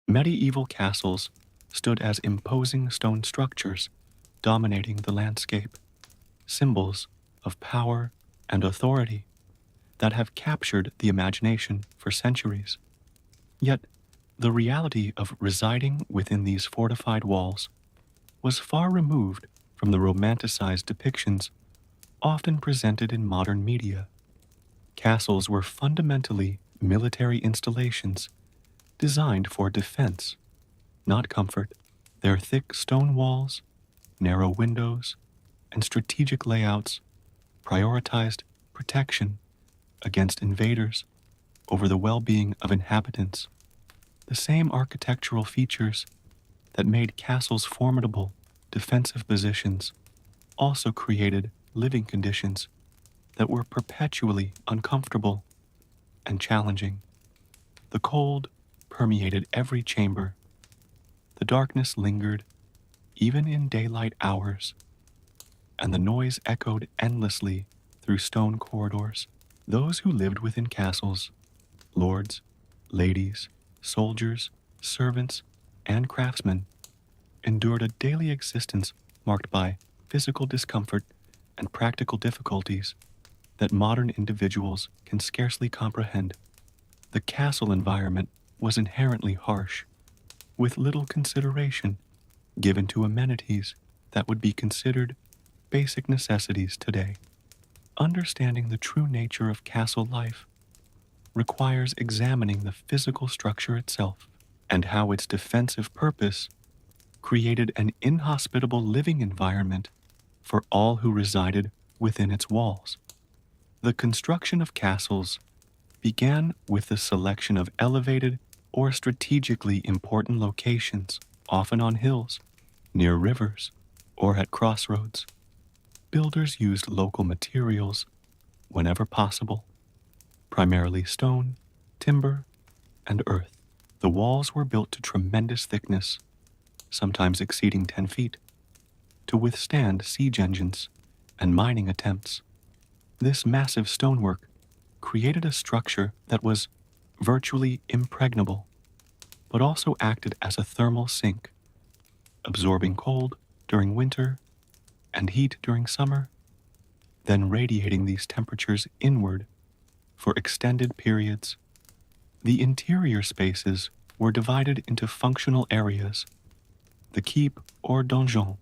Medieval castles stood as imposing stone structures dominating the landscape, symbols of power and authority that have captured the imagination for centuries. Yet, the reality of residing within these fortified walls was far removed from the romanticized depictions often presented in modern media. Castles were fundamentally military installations designed for defense, not comfort. Their thick stone walls, narrow windows, and strategic layouts prioritized protection against invaders over the well-being of inhabitants. The same architectural features that made castles formidable defensive positions also created living conditions that were perpetually uncomfortable and challenging. The cold permeated every chamber. The darkness lingered even in daylight hours, and the noise echoed endlessly through stone corridors. Those who lived within castles, lords, ladies, soldiers, servants, and craftsmen, endured a daily existence marked by physical discomfort and practical difficulties that modern individuals can scarcely comprehend. The castle environment was inherently harsh, with little consideration given to amenities that would be considered basic necessities today. Understanding the true nature of castle life requires examining the physical structure itself and how its defensive purpose created an inhospitable living environment for all who resided within its walls. The construction of castles began with the selection of elevated or strategically important locations, often on hills, near rivers, or at crossroads. Builders used local materials whenever possible, primarily stone, timber, and earth. The walls were built to tremendous thickness, sometimes exceeding 10 feet, to withstand siege engines and mining attempts. This massive stonework created a structure that was virtually impregnable, but also acted as a thermal sink, absorbing cold during winter and heat during summer, then radiating these temperatures inward for extended periods. The interior spaces were divided into functional areas, the keep or donjon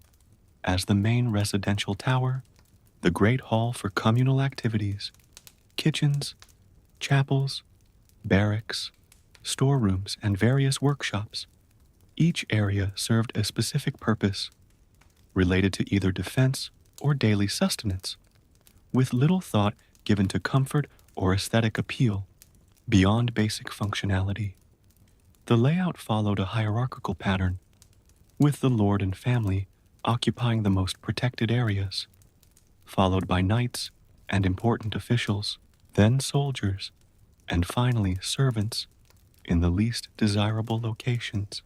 as the main residential tower, the great hall for communal activities, kitchens, chapels, barracks, storerooms, and various workshops. Each area served a specific purpose, related to either defense or daily sustenance, with little thought given to comfort or aesthetic appeal beyond basic functionality. The layout followed a hierarchical pattern, with the lord and family occupying the most protected areas, followed by knights and important officials, then soldiers, and finally servants in the least desirable locations.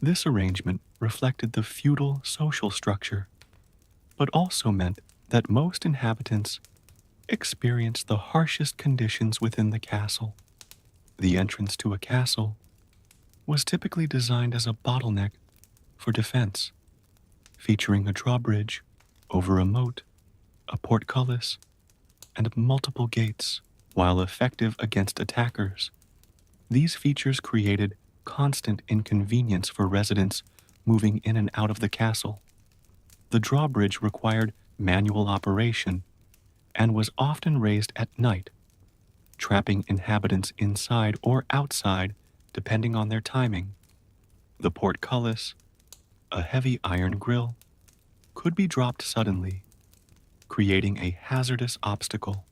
This arrangement reflected the feudal social structure, but also meant that most inhabitants experienced the harshest conditions within the castle. The entrance to a castle was typically designed as a bottleneck for defense, featuring a drawbridge over a moat, a portcullis, and multiple gates. While effective against attackers, these features created constant inconvenience for residents moving in and out of the castle. The drawbridge required manual operation and was often raised at night, trapping inhabitants inside or outside depending on their timing. The portcullis, a heavy iron grill, could be dropped suddenly, creating a hazardous obstacle.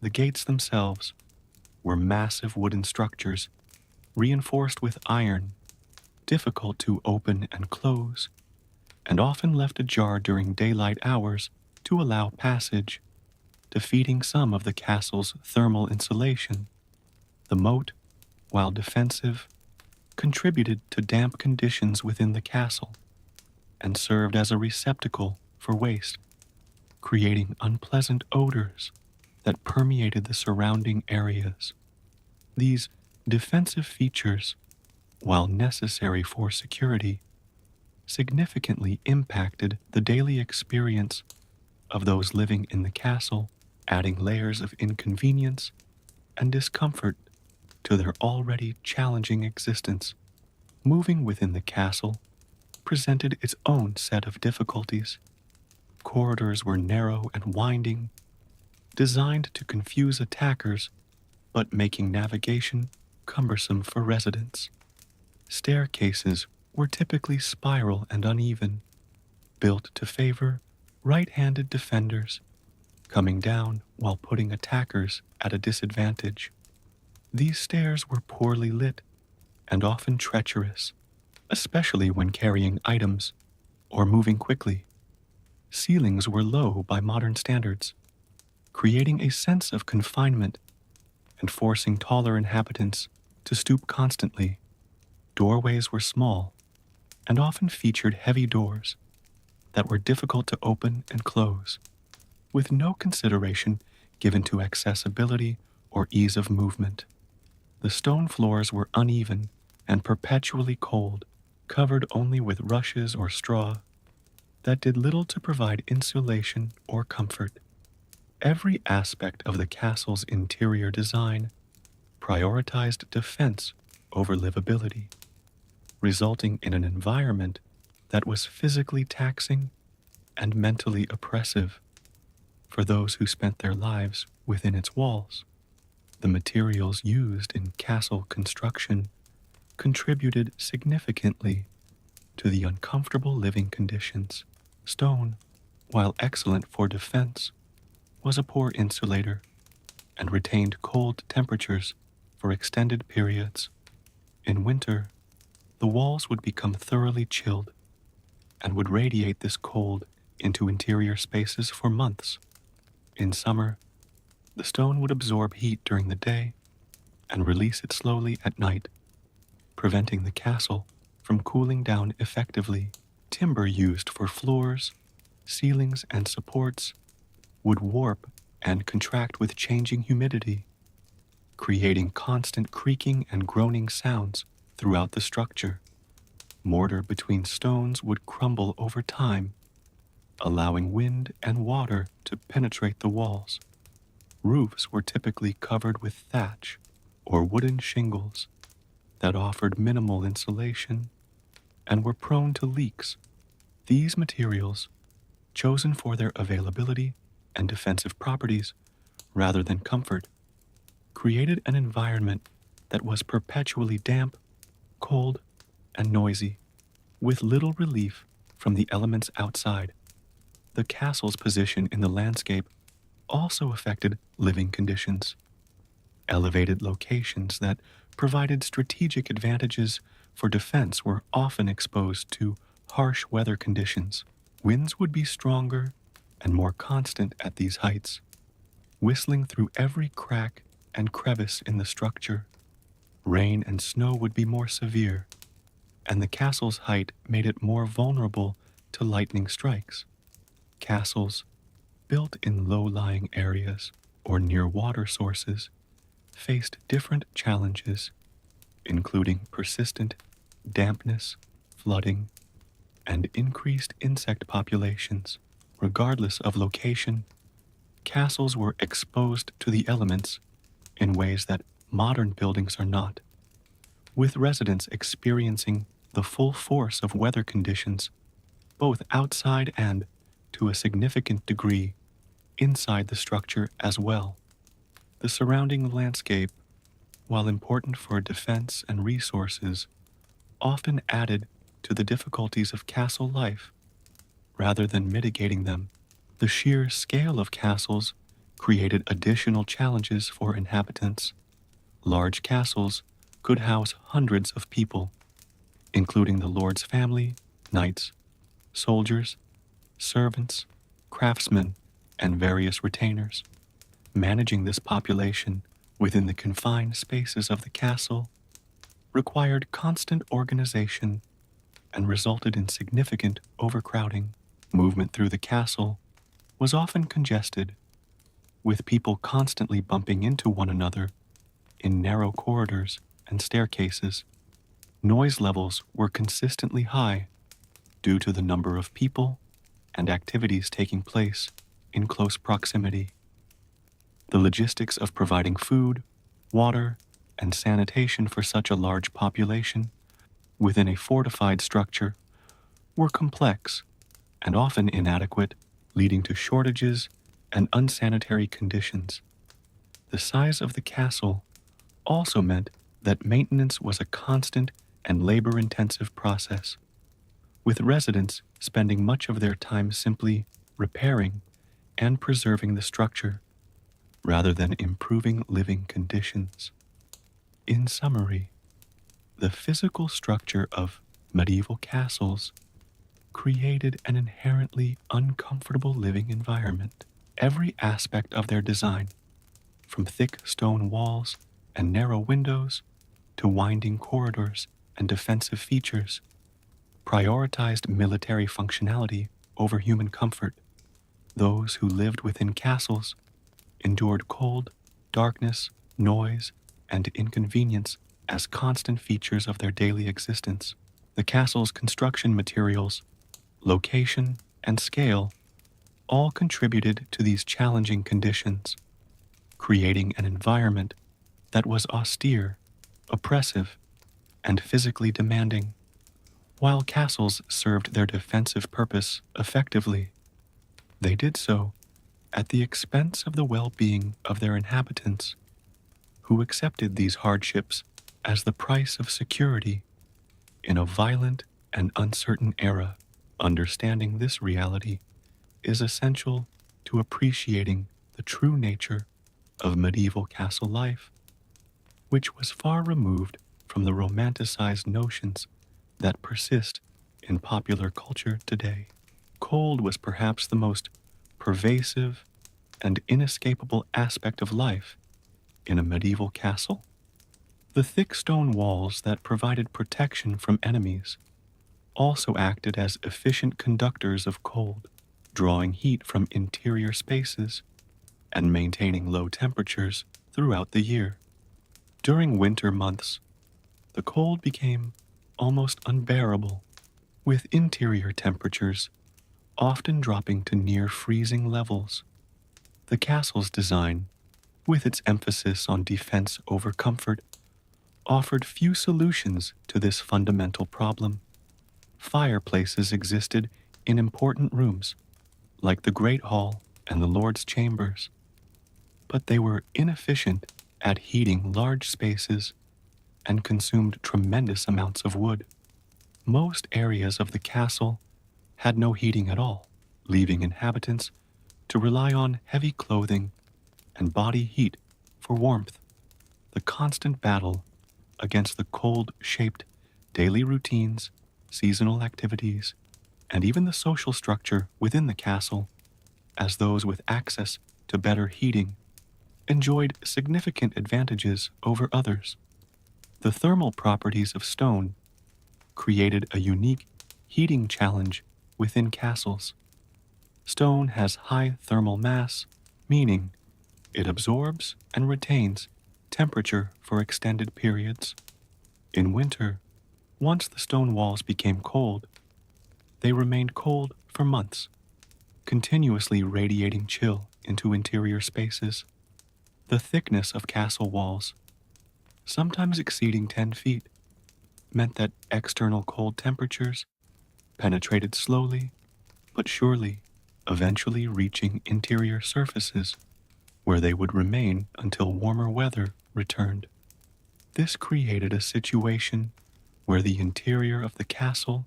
The gates themselves were massive wooden structures reinforced with iron, difficult to open and close, and often left ajar during daylight hours to allow passage, defeating some of the castle's thermal insulation. The moat, while defensive, contributed to damp conditions within the castle and served as a receptacle for waste, creating unpleasant odors that permeated the surrounding areas. These defensive features while necessary for security, significantly impacted the daily experience of those living in the castle, adding layers of inconvenience and discomfort to their already challenging existence. Moving within the castle presented its own set of difficulties. Corridors were narrow and winding, designed to confuse attackers, but making navigation cumbersome for residents. Staircases were typically spiral and uneven, built to favor right-handed defenders, coming down while putting attackers at a disadvantage. These stairs were poorly lit and often treacherous, especially when carrying items or moving quickly. Ceilings were low by modern standards, creating a sense of confinement and forcing taller inhabitants to stoop constantly. Doorways were small and often featured heavy doors that were difficult to open and close, with no consideration given to accessibility or ease of movement. The stone floors were uneven and perpetually cold, covered only with rushes or straw that did little to provide insulation or comfort. Every aspect of the castle's interior design prioritized defense over livability, resulting in an environment that was physically taxing and mentally oppressive for those who spent their lives within its walls. The materials used in castle construction contributed significantly to the uncomfortable living conditions. Stone, while excellent for defense, was a poor insulator and retained cold temperatures for extended periods. In winter, the walls would become thoroughly chilled and would radiate this cold into interior spaces for months. In summer, the stone would absorb heat during the day and release it slowly at night, preventing the castle from cooling down effectively. Timber used for floors, ceilings, and supports would warp and contract with changing humidity, creating constant creaking and groaning sounds throughout the structure. Mortar between stones would crumble over time, allowing wind and water to penetrate the walls. Roofs were typically covered with thatch or wooden shingles that offered minimal insulation and were prone to leaks. These materials, chosen for their availability and defensive properties rather than comfort, created an environment that was perpetually damp, cold, and noisy, with little relief from the elements outside. The castle's position in the landscape also affected living conditions. Elevated locations that provided strategic advantages for defense were often exposed to harsh weather conditions. Winds would be stronger and more constant at these heights, whistling through every crack and crevice in the structure. Rain and snow would be more severe, and the castle's height made it more vulnerable to lightning strikes. Castles, built in low-lying areas or near water sources, faced different challenges, including persistent dampness, flooding, and increased insect populations. Regardless of location, castles were exposed to the elements in ways that modern buildings are not, with residents experiencing the full force of weather conditions, both outside and, to a significant degree, inside the structure as well. The surrounding landscape, while important for defense and resources, often added to the difficulties of castle life rather than mitigating them. The sheer scale of castles created additional challenges for inhabitants. Large castles could house hundreds of people, including the lord's family, knights, soldiers, servants, craftsmen, and various retainers. Managing this population within the confined spaces of the castle required constant organization and resulted in significant overcrowding. Movement through the castle was often congested, with people constantly bumping into one another in narrow corridors and staircases. Noise levels were consistently high due to the number of people and activities taking place in close proximity. The logistics of providing food, water, and sanitation for such a large population within a fortified structure were complex and often inadequate, leading to shortages and unsanitary conditions. The size of the castle also meant that maintenance was a constant and labor-intensive process, with residents spending much of their time simply repairing and preserving the structure rather than improving living conditions. In summary, the physical structure of medieval castles created an inherently uncomfortable living environment. Every aspect of their design, from thick stone walls and narrow windows to winding corridors and defensive features, prioritized military functionality over human comfort. Those who lived within castles endured cold, darkness, noise, and inconvenience as constant features of their daily existence. The castle's construction materials, location, and scale all contributed to these challenging conditions, creating an environment that was austere, oppressive, and physically demanding. While castles served their defensive purpose effectively, they did so at the expense of the well-being of their inhabitants, who accepted these hardships as the price of security in a violent and uncertain era. Understanding this reality is essential to appreciating the true nature of medieval castle life, which was far removed from the romanticized notions that persist in popular culture today. Cold was perhaps the most pervasive and inescapable aspect of life in a medieval castle. The thick stone walls that provided protection from enemies also acted as efficient conductors of cold, drawing heat from interior spaces and maintaining low temperatures throughout the year. During winter months, the cold became almost unbearable, with interior temperatures often dropping to near freezing levels. The castle's design, with its emphasis on defense over comfort, offered few solutions to this fundamental problem. Fireplaces existed in important rooms, like the Great Hall and the Lord's Chambers, but they were inefficient at heating large spaces and consumed tremendous amounts of wood. Most areas of the castle had no heating at all, leaving inhabitants to rely on heavy clothing and body heat for warmth. The constant battle against the cold-shaped daily routines, seasonal activities, and even the social structure within the castle, as those with access to better heating enjoyed significant advantages over others. The thermal properties of stone created a unique heating challenge within castles. Stone has high thermal mass, meaning it absorbs and retains temperature for extended periods. In winter, once the stone walls became cold, they remained cold for months, continuously radiating chill into interior spaces. The thickness of castle walls, sometimes exceeding 10 feet, meant that external cold temperatures penetrated slowly but surely, eventually reaching interior surfaces, where they would remain until warmer weather returned. This created a situation where the interior of the castle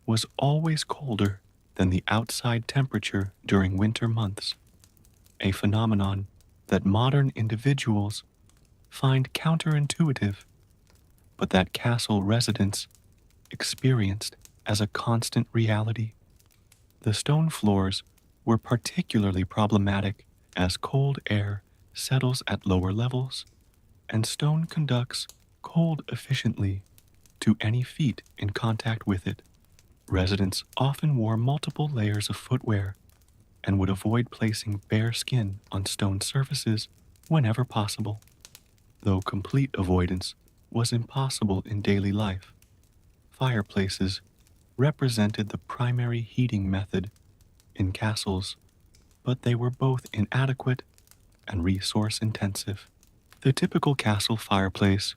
was always colder than the outside temperature during winter months, a phenomenon that modern individuals find counterintuitive, but that castle residents experienced as a constant reality. The stone floors were particularly problematic as cold air settles at lower levels, and stone conducts cold efficiently to any feet in contact with it. Residents often wore multiple layers of footwear and would avoid placing bare skin on stone surfaces whenever possible, though complete avoidance was impossible in daily life. Fireplaces represented the primary heating method in castles, but they were both inadequate and resource intensive. The typical castle fireplace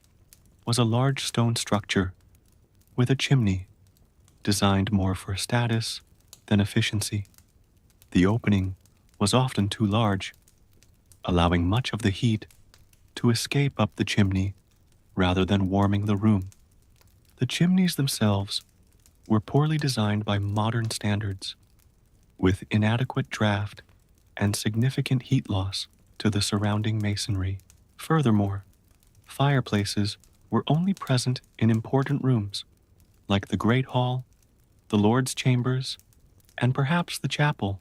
was a large stone structure with a chimney designed more for status than efficiency. The opening was often too large, allowing much of the heat to escape up the chimney rather than warming the room. The chimneys themselves were poorly designed by modern standards, with inadequate draft and significant heat loss to the surrounding masonry. Furthermore, fireplaces were only present in important rooms, like the Great Hall, the Lord's Chambers, and perhaps the chapel.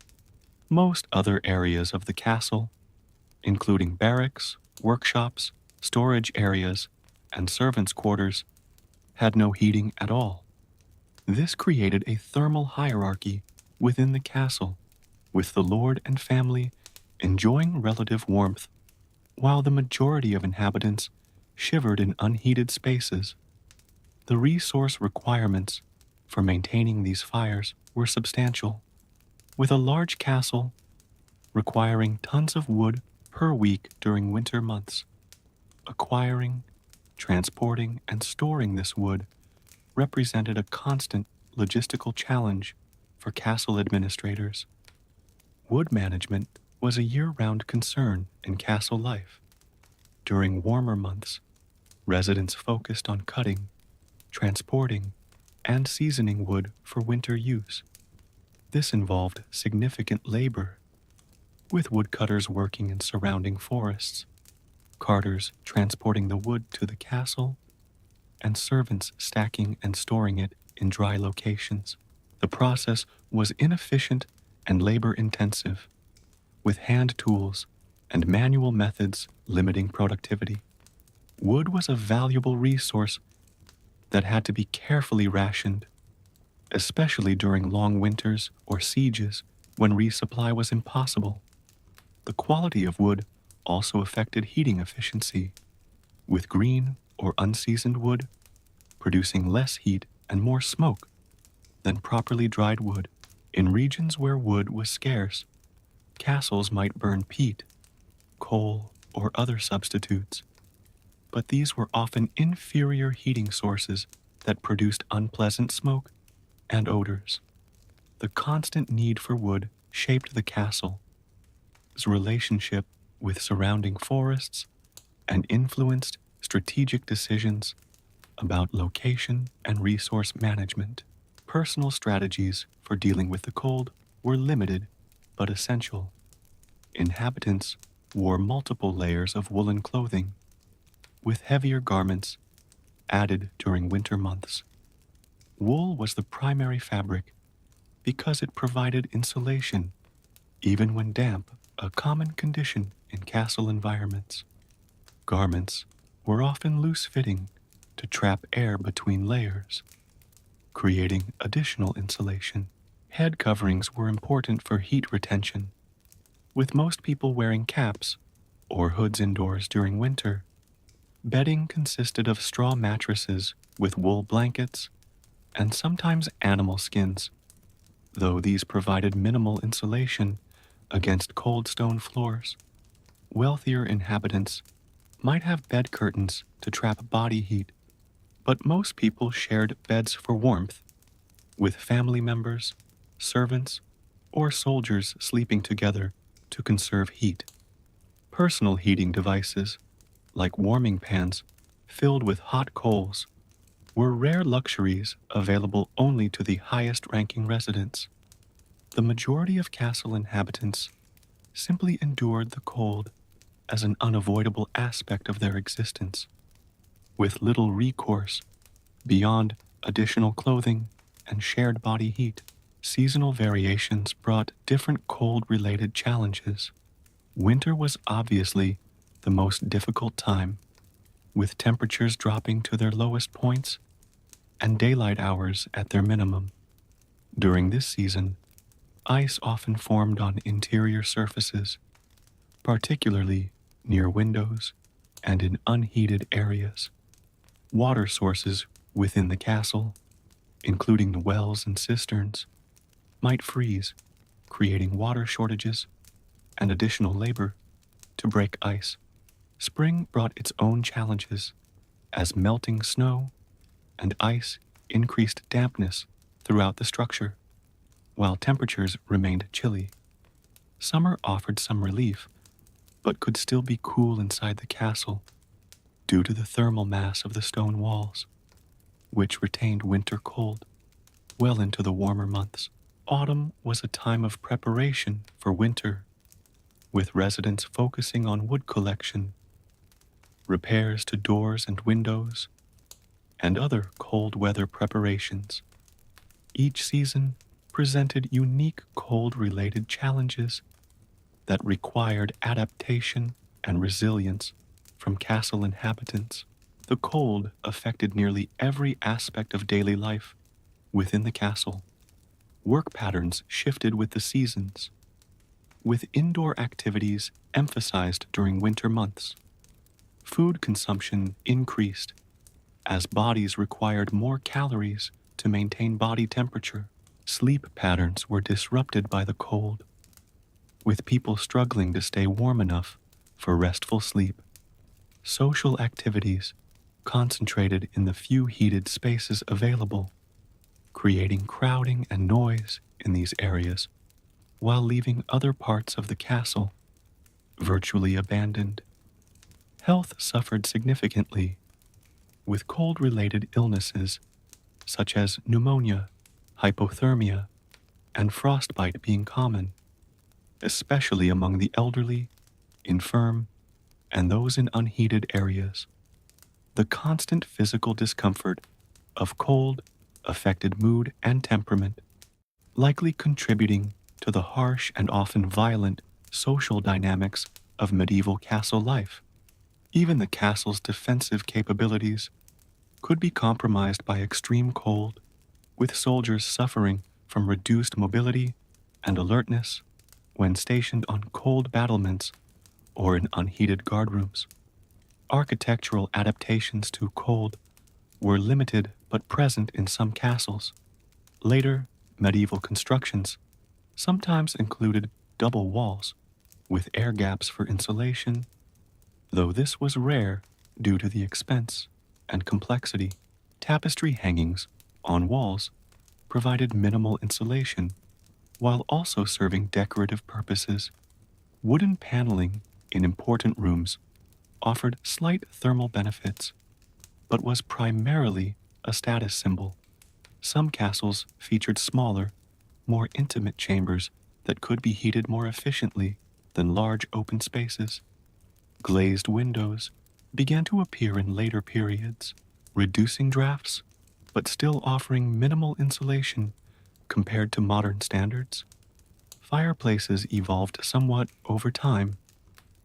Most other areas of the castle, including barracks, workshops, storage areas, and servants' quarters, had no heating at all. This created a thermal hierarchy within the castle, with the lord and family enjoying relative warmth, while the majority of inhabitants shivered in unheated spaces. The resource requirements for maintaining these fires were substantial, with a large castle requiring tons of wood per week during winter months. Acquiring, transporting, and storing this wood represented a constant logistical challenge for castle administrators. Wood management was a year-round concern in castle life. During warmer months, residents focused on cutting, transporting, and seasoning wood for winter use. This involved significant labor, with woodcutters working in surrounding forests, carters transporting the wood to the castle, and servants stacking and storing it in dry locations. The process was inefficient and labor-intensive, with hand tools and manual methods limiting productivity. Wood was a valuable resource that had to be carefully rationed, especially during long winters or sieges when resupply was impossible. The quality of wood also affected heating efficiency, with green or unseasoned wood producing less heat and more smoke than properly dried wood. In regions where wood was scarce, castles might burn peat, coal, or other substitutes, but these were often inferior heating sources that produced unpleasant smoke and odors. The constant need for wood shaped the castle's relationship with surrounding forests and influenced strategic decisions about location and resource management. Personal strategies for dealing with the cold were limited but essential. Inhabitants wore multiple layers of woolen clothing, with heavier garments added during winter months. Wool was the primary fabric because it provided insulation, even when damp, a common condition in castle environments. Garments were often loose-fitting to trap air between layers, creating additional insulation. Head coverings were important for heat retention, with most people wearing caps or hoods indoors during winter. Bedding consisted of straw mattresses with wool blankets and sometimes animal skins, though these provided minimal insulation against cold stone floors. Wealthier inhabitants might have bed curtains to trap body heat, but most people shared beds for warmth, with family members, servants, or soldiers sleeping together to conserve heat. Personal heating devices, like warming pans filled with hot coals, were rare luxuries available only to the highest-ranking residents. The majority of castle inhabitants simply endured the cold as an unavoidable aspect of their existence, with little recourse beyond additional clothing and shared body heat. Seasonal variations brought different cold-related challenges. Winter was obviously the most difficult time, with temperatures dropping to their lowest points and daylight hours at their minimum. During this season, ice often formed on interior surfaces, particularly near windows and in unheated areas. Water sources within the castle including the wells and cisterns, might freeze, creating water shortages and additional labor to break ice. Spring brought its own challenges as melting snow and ice increased dampness throughout the structure, while temperatures remained chilly. Summer offered some relief, but could still be cool inside the castle due to the thermal mass of the stone walls, which retained winter cold well into the warmer months. Autumn was a time of preparation for winter, with residents focusing on wood collection, repairs to doors and windows, and other cold weather preparations. Each season presented unique cold-related challenges that required adaptation and resilience from castle inhabitants. The cold affected nearly every aspect of daily life within the castle. Work patterns shifted with the seasons, with indoor activities emphasized during winter months. Food consumption increased as bodies required more calories to maintain body temperature. Sleep patterns were disrupted by the cold, with people struggling to stay warm enough for restful sleep. Social activities concentrated in the few heated spaces available, creating crowding and noise in these areas, while leaving other parts of the castle virtually abandoned. Health suffered significantly, with cold-related illnesses such as pneumonia, hypothermia, and frostbite being common, especially among the elderly, infirm, and those in unheated areas. The constant physical discomfort of cold affected mood and temperament, likely contributing to the harsh and often violent social dynamics of medieval castle life. Even the castle's defensive capabilities could be compromised by extreme cold, with soldiers suffering from reduced mobility and alertness when stationed on cold battlements or in unheated guardrooms. Architectural adaptations to cold were limited but present in some castles. Later, medieval constructions sometimes included double walls with air gaps for insulation, though this was rare due to the expense and complexity. Tapestry hangings on walls provided minimal insulation while also serving decorative purposes. Wooden paneling in important rooms offered slight thermal benefits, but was primarily a status symbol. Some castles featured smaller, more intimate chambers that could be heated more efficiently than large open spaces. Glazed windows began to appear in later periods, reducing drafts, but still offering minimal insulation compared to modern standards. Fireplaces evolved somewhat over time,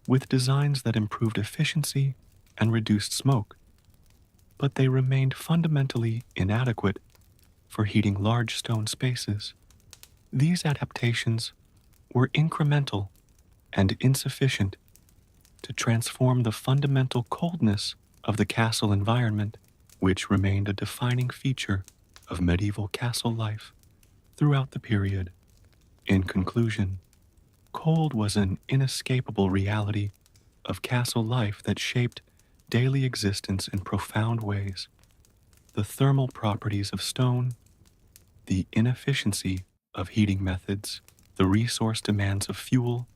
with designs that improved efficiency and reduced smoke, but they remained fundamentally inadequate for heating large stone spaces. These adaptations were incremental and insufficient to transform the fundamental coldness of the castle environment, which remained a defining feature of medieval castle life throughout the period. In conclusion, cold was an inescapable reality of castle life that shaped daily existence in profound ways. The thermal properties of stone, the inefficiency of heating methods, the resource demands of fuel,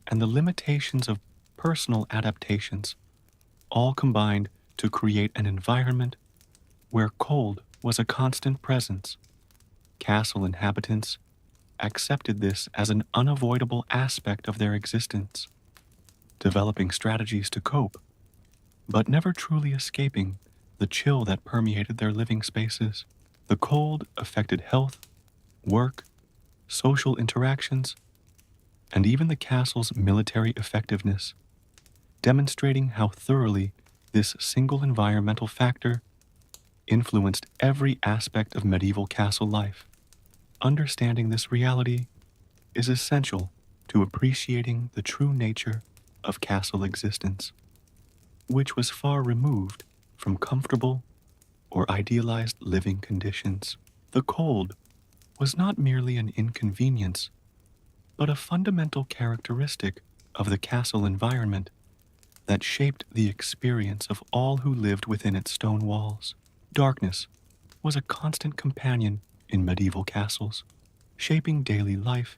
and the limitations of personal adaptations all combined to create an environment where cold was a constant presence. Castle inhabitants accepted this as an unavoidable aspect of their existence, developing strategies to cope, but never truly escaping the chill that permeated their living spaces. The cold affected health, work, social interactions, and even the castle's military effectiveness, demonstrating how thoroughly this single environmental factor influenced every aspect of medieval castle life. Understanding this reality is essential to appreciating the true nature of castle existence, which was far removed from comfortable or idealized living conditions. The cold was not merely an inconvenience, but a fundamental characteristic of the castle environment that shaped the experience of all who lived within its stone walls. Darkness was a constant companion in medieval castles, shaping daily life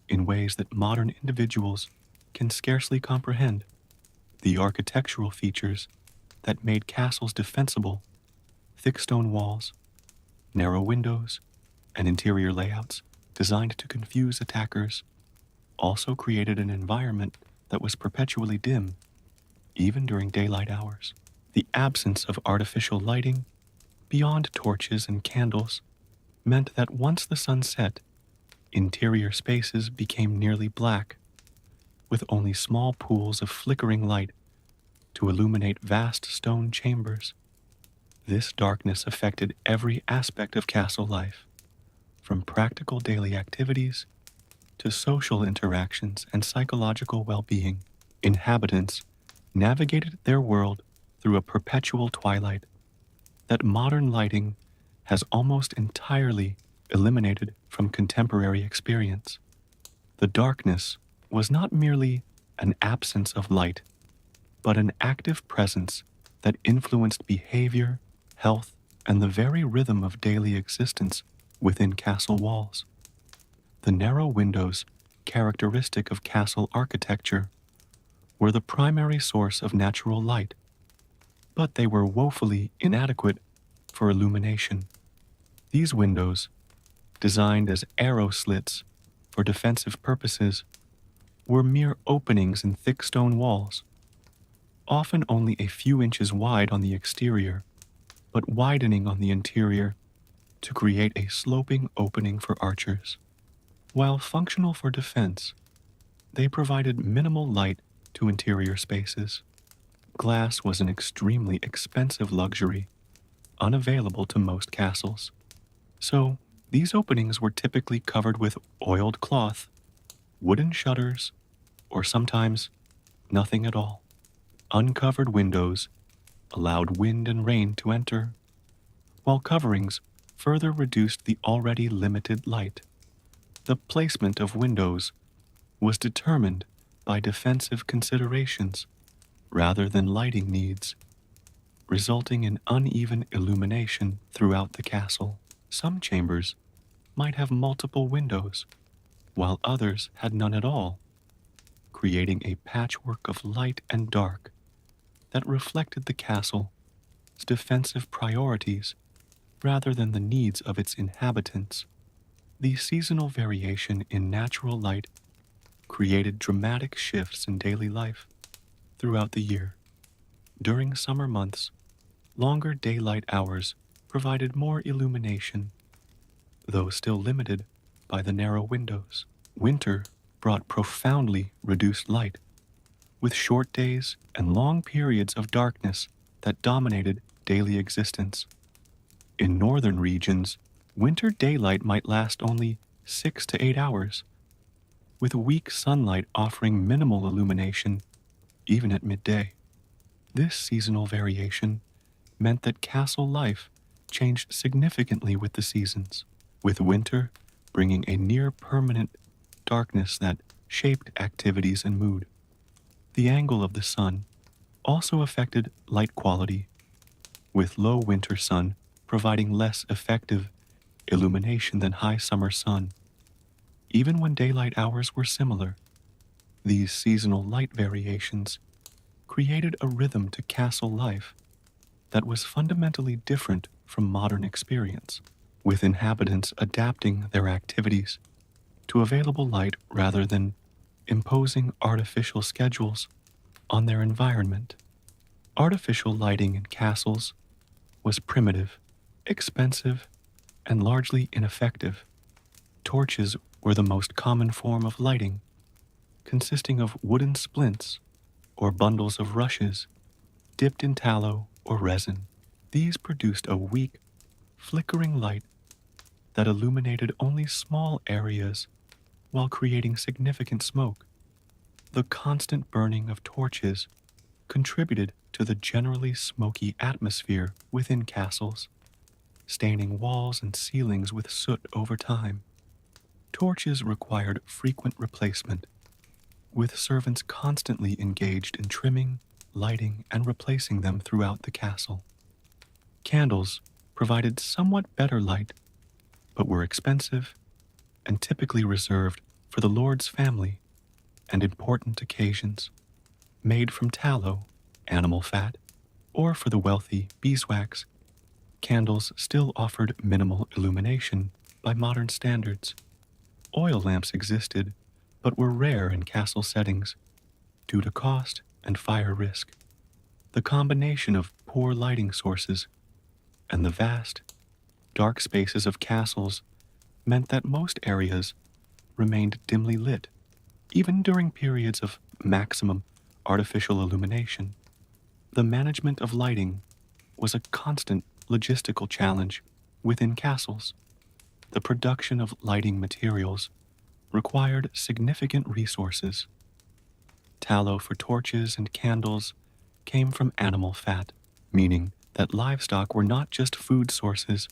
in ways that modern individuals can scarcely comprehend. The architectural features that made castles defensible, thick stone walls, narrow windows, and interior layouts designed to confuse attackers, also created an environment that was perpetually dim, even during daylight hours. The absence of artificial lighting, beyond torches and candles, meant that once the sun set, interior spaces became nearly black, with only small pools of flickering light to illuminate vast stone chambers. This darkness affected every aspect of castle life, from practical daily activities to social interactions and psychological well-being. Inhabitants navigated their world through a perpetual twilight that modern lighting has almost entirely eliminated from contemporary experience. The darkness was not merely an absence of light, but an active presence that influenced behavior, health, and the very rhythm of daily existence within castle walls. The narrow windows, characteristic of castle architecture, were the primary source of natural light, but they were woefully inadequate for illumination. These windows, designed as arrow slits for defensive purposes, were mere openings in thick stone walls, often only a few inches wide on the exterior, but widening on the interior to create a sloping opening for archers. While functional for defense, they provided minimal light to interior spaces. Glass was an extremely expensive luxury, unavailable to most castles. So, these openings were typically covered with oiled cloth, wooden shutters, or sometimes nothing at all. Uncovered windows allowed wind and rain to enter, while coverings further reduced the already limited light. The placement of windows was determined by defensive considerations rather than lighting needs, resulting in uneven illumination throughout the castle. Some chambers might have multiple windows, while others had none at all, creating a patchwork of light and dark that reflected the castle's defensive priorities rather than the needs of its inhabitants. The seasonal variation in natural light created dramatic shifts in daily life throughout the year. During summer months, longer daylight hours provided more illumination, though still limited by the narrow windows. Winter brought profoundly reduced light, with short days and long periods of darkness that dominated daily existence. In northern regions, winter daylight might last only 6 to 8 hours, with weak sunlight offering minimal illumination even at midday. This seasonal variation meant that castle life changed significantly with the seasons, with winter bringing a near-permanent darkness that shaped activities and mood. The angle of the sun also affected light quality, with low winter sun providing less effective illumination than high summer sun. Even when daylight hours were similar, these seasonal light variations created a rhythm to castle life that was fundamentally different from modern experience, with inhabitants adapting their activities to available light rather than imposing artificial schedules on their environment. Artificial lighting in castles was primitive, expensive, and largely ineffective. Torches were the most common form of lighting, consisting of wooden splints or bundles of rushes dipped in tallow or resin. These produced a weak, flickering light that illuminated only small areas while creating significant smoke. The constant burning of torches contributed to the generally smoky atmosphere within castles, staining walls and ceilings with soot over time. Torches required frequent replacement, with servants constantly engaged in trimming, lighting, and replacing them throughout the castle. Candles provided somewhat better light, but were expensive and typically reserved for the lord's family and important occasions. Made from tallow, animal fat, or for the wealthy, beeswax, candles still offered minimal illumination by modern standards. Oil lamps existed, but were rare in castle settings due to cost and fire risk. The combination of poor lighting sources and the vast, dark spaces of castles meant that most areas remained dimly lit, even during periods of maximum artificial illumination. The management of lighting was a constant logistical challenge within castles. The production of lighting materials required significant resources. Tallow for torches and candles came from animal fat, meaning that livestock were not just food sources,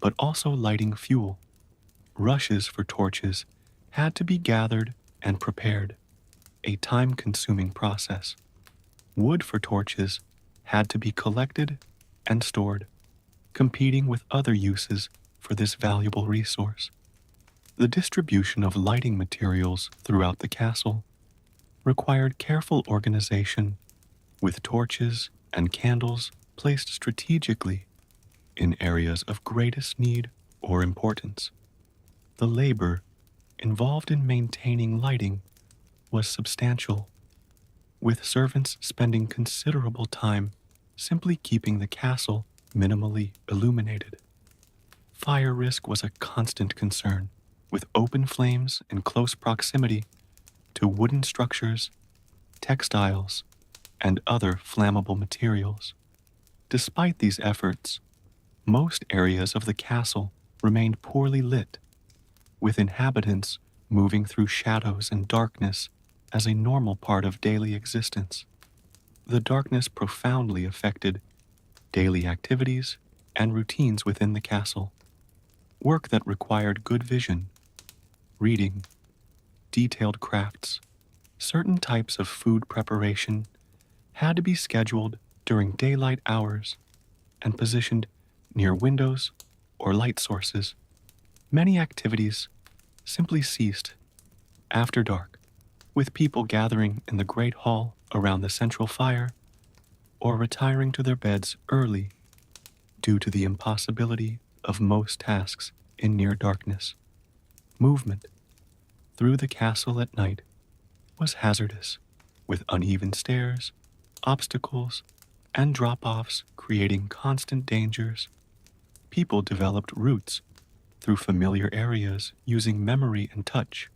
but also lighting fuel. Rushes for torches had to be gathered and prepared, a time-consuming process. Wood for torches had to be collected and stored, competing with other uses for this valuable resource. The distribution of lighting materials throughout the castle required careful organization, with torches and candles placed strategically in areas of greatest need or importance. The labor involved in maintaining lighting was substantial, with servants spending considerable time simply keeping the castle minimally illuminated. Fire risk was a constant concern, with open flames in close proximity to wooden structures, textiles, and other flammable materials. Despite these efforts, most areas of the castle remained poorly lit, with inhabitants moving through shadows and darkness as a normal part of daily existence. The darkness profoundly affected daily activities and routines within the castle. Work that required good vision, reading, detailed crafts, certain types of food preparation had to be scheduled during daylight hours and positioned near windows or light sources. Many activities simply ceased after dark, with people gathering in the great hall around the central fire or retiring to their beds early due to the impossibility of most tasks in near darkness. Movement through the castle at night was hazardous, with uneven stairs, obstacles, and drop-offs creating constant dangers. People developed routes through familiar areas using memory and touch,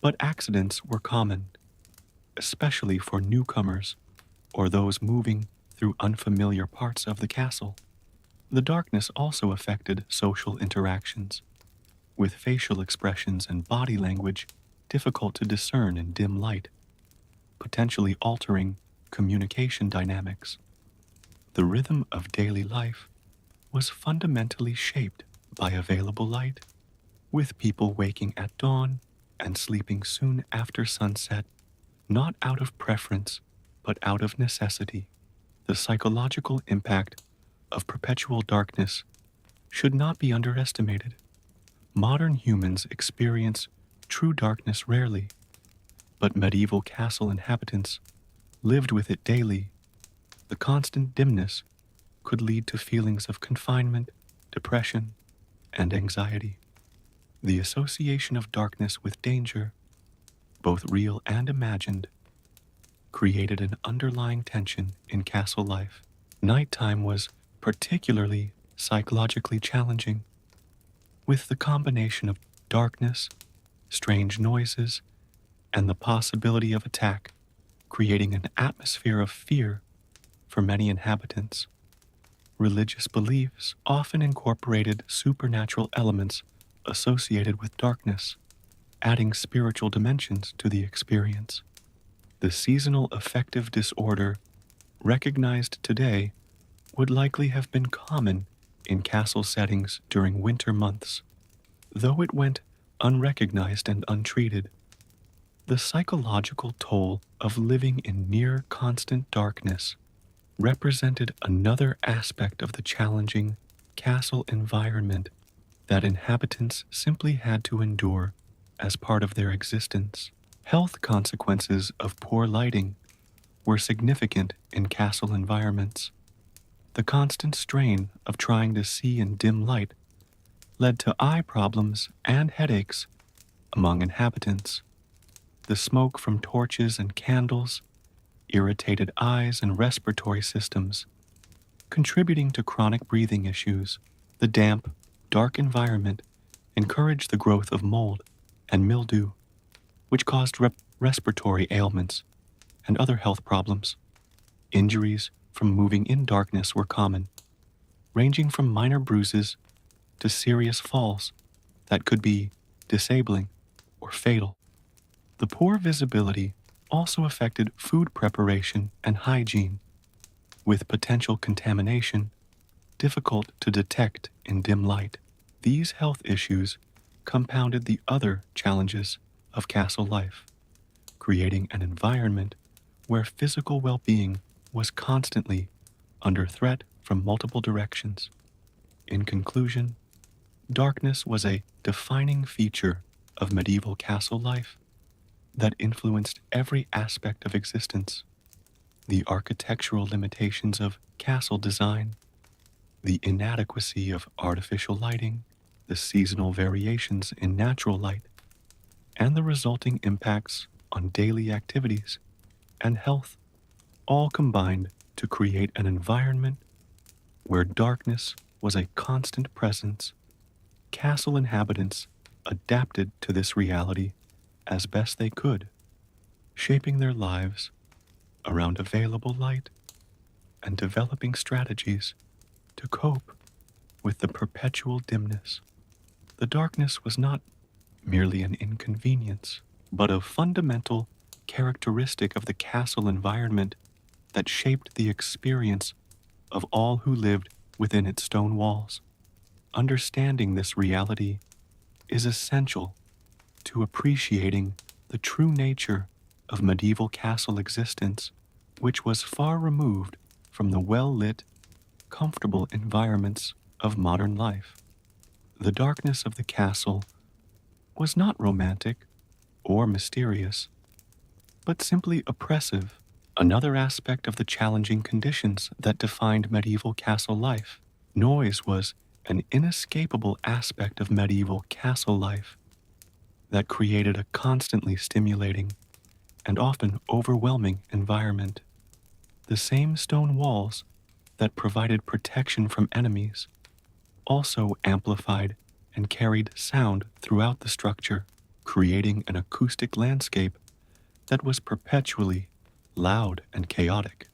but accidents were common, especially for newcomers or those moving through unfamiliar parts of the castle. The darkness also affected social interactions, with facial expressions and body language difficult to discern in dim light, potentially altering communication dynamics. The rhythm of daily life was fundamentally shaped by available light, with people waking at dawn and sleeping soon after sunset, not out of preference, but out of necessity. The psychological impact of perpetual darkness should not be underestimated. Modern humans experience true darkness rarely, but medieval castle inhabitants lived with it daily. The constant dimness could lead to feelings of confinement, depression, and anxiety. The association of darkness with danger, both real and imagined, created an underlying tension in castle life. Nighttime was particularly psychologically challenging, with the combination of darkness, strange noises, and the possibility of attack creating an atmosphere of fear for many inhabitants. Religious beliefs often incorporated supernatural elements associated with darkness, adding spiritual dimensions to the experience. The seasonal affective disorder recognized today would likely have been common in castle settings during winter months. Though it went unrecognized and untreated, the psychological toll of living in near constant darkness represented another aspect of the challenging castle environment that inhabitants simply had to endure as part of their existence. Health consequences of poor lighting were significant in castle environments. The constant strain of trying to see in dim light led to eye problems and headaches among inhabitants. The smoke from torches and candles irritated eyes and respiratory systems, contributing to chronic breathing issues. The damp, dark environment encouraged the growth of mold and mildew, which caused respiratory ailments and other health problems. Injuries from moving in darkness were common, ranging from minor bruises to serious falls that could be disabling or fatal. The poor visibility also affected food preparation and hygiene, with potential contamination difficult to detect in dim light. These health issues compounded the other challenges of castle life, creating an environment where physical well-being was constantly under threat from multiple directions. In conclusion, darkness was a defining feature of medieval castle life that influenced every aspect of existence. The architectural limitations of castle design, the inadequacy of artificial lighting, the seasonal variations in natural light, and the resulting impacts on daily activities and health all combined to create an environment where darkness was a constant presence. Castle inhabitants adapted to this reality as best they could, shaping their lives around available light and developing strategies to cope with the perpetual dimness. The darkness was not merely an inconvenience, but a fundamental characteristic of the castle environment that shaped the experience of all who lived within its stone walls. Understanding this reality is essential to appreciating the true nature of medieval castle existence, which was far removed from the well-lit, comfortable environments of modern life. The darkness of the castle was not romantic or mysterious, but simply oppressive, another aspect of the challenging conditions that defined medieval castle life. Noise was an inescapable aspect of medieval castle life that created a constantly stimulating and often overwhelming environment. The same stone walls that provided protection from enemies also amplified and carried sound throughout the structure, creating an acoustic landscape that was perpetually loud and chaotic.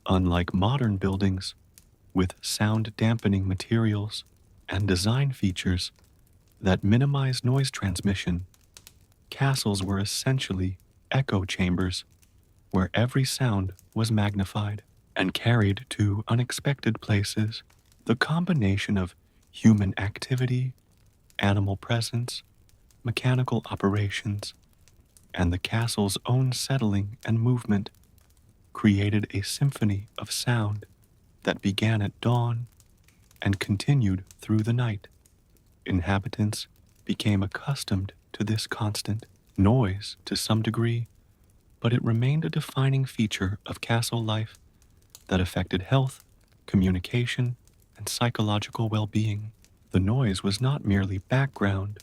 Unlike modern buildings, with sound dampening materials and design features that minimize noise transmission, castles were essentially echo chambers where every sound was magnified and carried to unexpected places. The combination of human activity, animal presence, mechanical operations, and the castle's own settling and movement created a symphony of sound that began at dawn and continued through the night. Inhabitants became accustomed to this constant noise to some degree, but it remained a defining feature of castle life that affected health, communication, and psychological well-being. The noise was not merely background,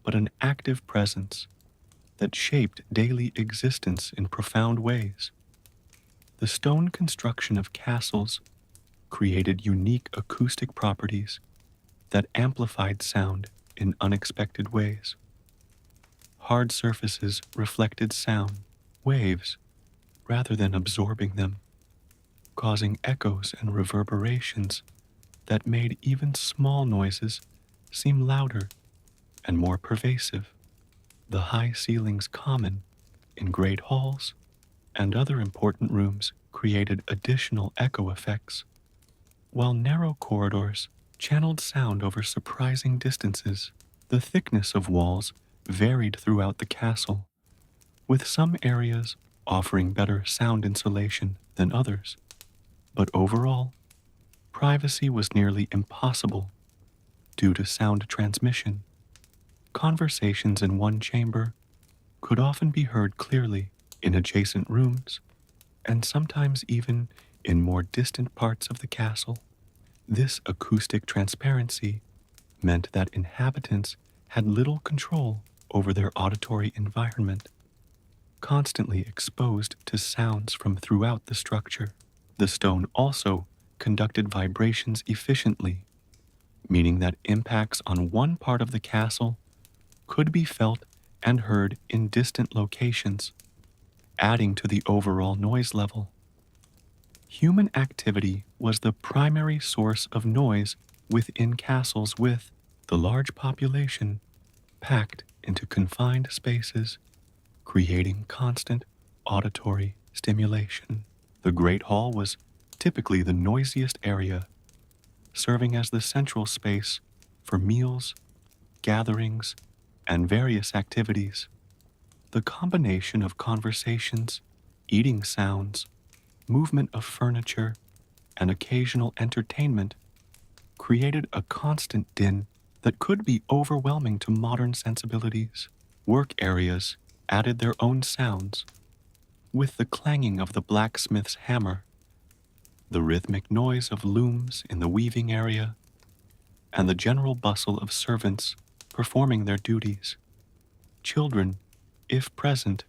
but an active presence that shaped daily existence in profound ways. The stone construction of castles created unique acoustic properties that amplified sound in unexpected ways. Hard surfaces reflected sound waves rather than absorbing them, causing echoes and reverberations that made even small noises seem louder and more pervasive. The high ceilings common in great halls and other important rooms created additional echo effects, while narrow corridors channeled sound over surprising distances. The thickness of walls varied throughout the castle, with some areas offering better sound insulation than others. But overall, privacy was nearly impossible due to sound transmission. Conversations in one chamber could often be heard clearly in adjacent rooms, and sometimes even in more distant parts of the castle. This acoustic transparency meant that inhabitants had little control over their auditory environment, constantly exposed to sounds from throughout the structure. The stone also conducted vibrations efficiently, meaning that impacts on one part of the castle could be felt and heard in distant locations, adding to the overall noise level. Human activity was the primary source of noise within castles, with the large population packed into confined spaces, creating constant auditory stimulation. The Great Hall was typically the noisiest area, serving as the central space for meals, gatherings, and various activities. The combination of conversations, eating sounds, movement of furniture, and occasional entertainment created a constant din that could be overwhelming to modern sensibilities. Work areas added their own sounds, with the clanging of the blacksmith's hammer, the rhythmic noise of looms in the weaving area, and the general bustle of servants performing their duties. Children, if present,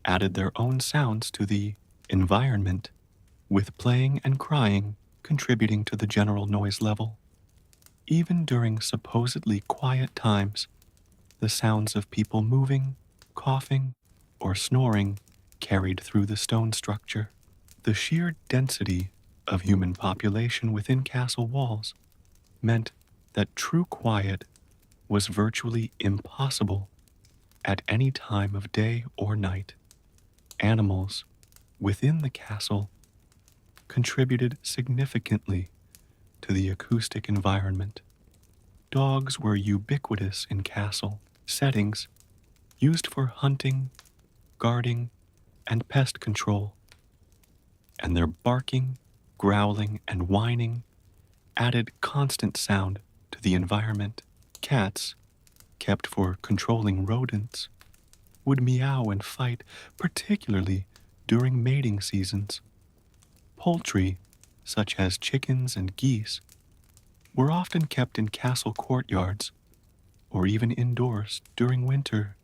added their own sounds to the environment, with playing and crying contributing to the general noise level. Even during supposedly quiet times, the sounds of people moving, coughing, or snoring carried through the stone structure. The sheer density of human population within castle walls meant that true quiet was virtually impossible at any time of day or night. Animals within the castle contributed significantly to the acoustic environment. Dogs were ubiquitous in castle settings, used for hunting, guarding, and pest control, and their barking, growling, and whining added constant sound to the environment. Cats, kept for controlling rodents, would meow and fight, particularly during mating seasons. Poultry, such as chickens and geese, were often kept in castle courtyards or even indoors during winter,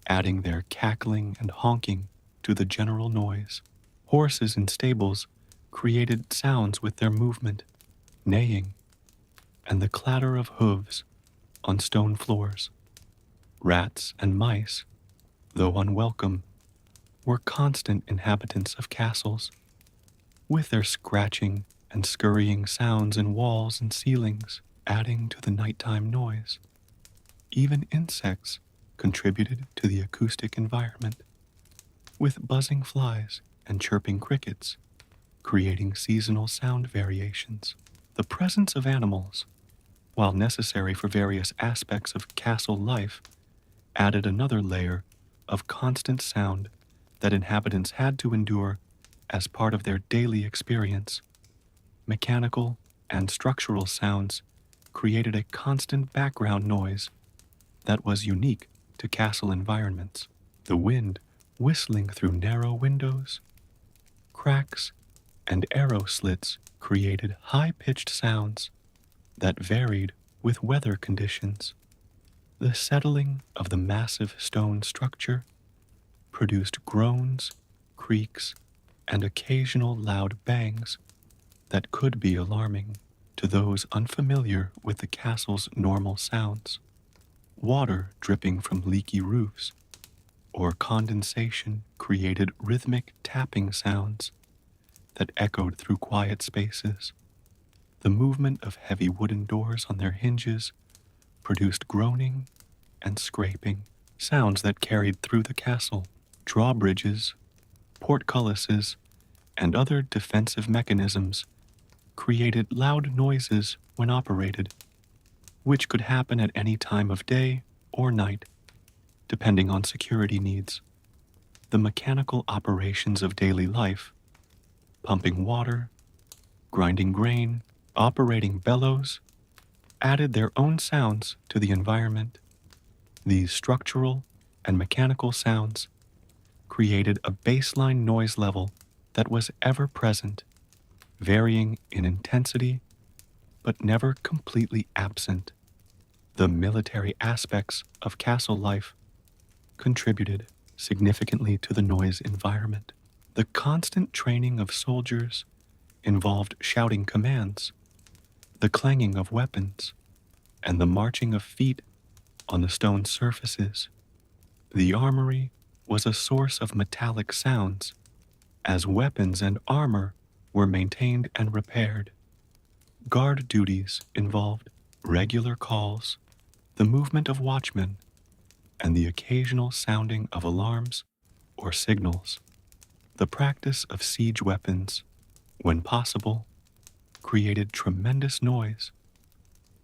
adding their cackling and honking to the general noise. Horses in stables created sounds with their movement, neighing, and the clatter of hooves on stone floors. Rats and mice, though unwelcome, were constant inhabitants of castles, with their scratching and scurrying sounds in walls and ceilings, adding to the nighttime noise. Even insects contributed to the acoustic environment, with buzzing flies and chirping crickets, creating seasonal sound variations. The presence of animals, while necessary for various aspects of castle life, added another layer of constant sound that inhabitants had to endure as part of their daily experience. Mechanical and structural sounds created a constant background noise that was unique to castle environments. The wind whistling through narrow windows, cracks, and arrow slits created high-pitched sounds that varied with weather conditions. The settling of the massive stone structure produced groans, creaks, and occasional loud bangs that could be alarming to those unfamiliar with the castle's normal sounds. Water dripping from leaky roofs or condensation created rhythmic tapping sounds that echoed through quiet spaces. The movement of heavy wooden doors on their hinges produced groaning and scraping, sounds that carried through the castle. Drawbridges, portcullises, and other defensive mechanisms created loud noises when operated, which could happen at any time of day or night, depending on security needs. The mechanical operations of daily life, pumping water, grinding grain, operating bellows, added their own sounds to the environment. These structural and mechanical sounds created a baseline noise level that was ever present, varying in intensity but never completely absent. The military aspects of castle life contributed significantly to the noise environment. The constant training of soldiers involved shouting commands, the clanging of weapons, and the marching of feet on the stone surfaces. The armory was a source of metallic sounds, as weapons and armor were maintained and repaired. Guard duties involved regular calls, the movement of watchmen, and the occasional sounding of alarms or signals. The practice of siege weapons, when possible, created tremendous noise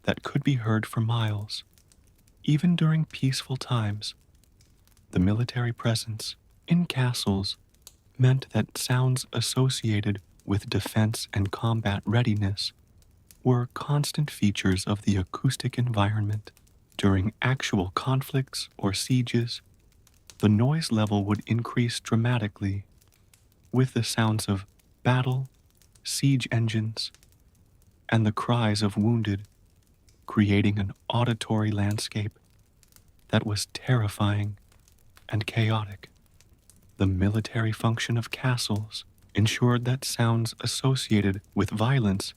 that could be heard for miles. Even during peaceful times, the military presence in castles meant that sounds associated with defense and combat readiness were constant features of the acoustic environment. During actual conflicts or sieges, the noise level would increase dramatically with the sounds of battle, siege engines, and the cries of wounded, creating an auditory landscape that was terrifying and chaotic. The military function of castles ensured that sounds associated with violence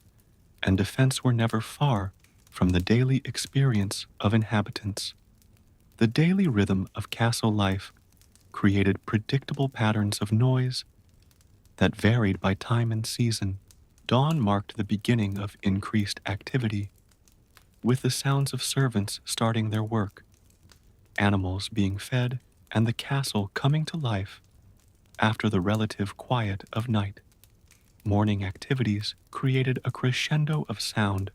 and defense were never far from the daily experience of inhabitants. The daily rhythm of castle life created predictable patterns of noise that varied by time and season. Dawn marked the beginning of increased activity, with the sounds of servants starting their work, animals being fed, and the castle coming to life after the relative quiet of night. Morning activities created a crescendo of sound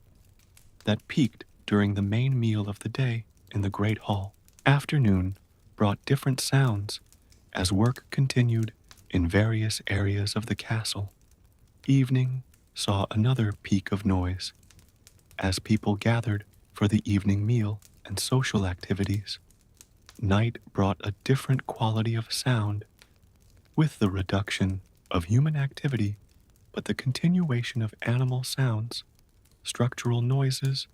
that peaked during the main meal of the day in the Great Hall. Afternoon brought different sounds as work continued in various areas of the castle. Evening saw another peak of noise as people gathered for the evening meal and social activities. Night brought a different quality of sound with the reduction of human activity, but the continuation of animal sounds, structural noises,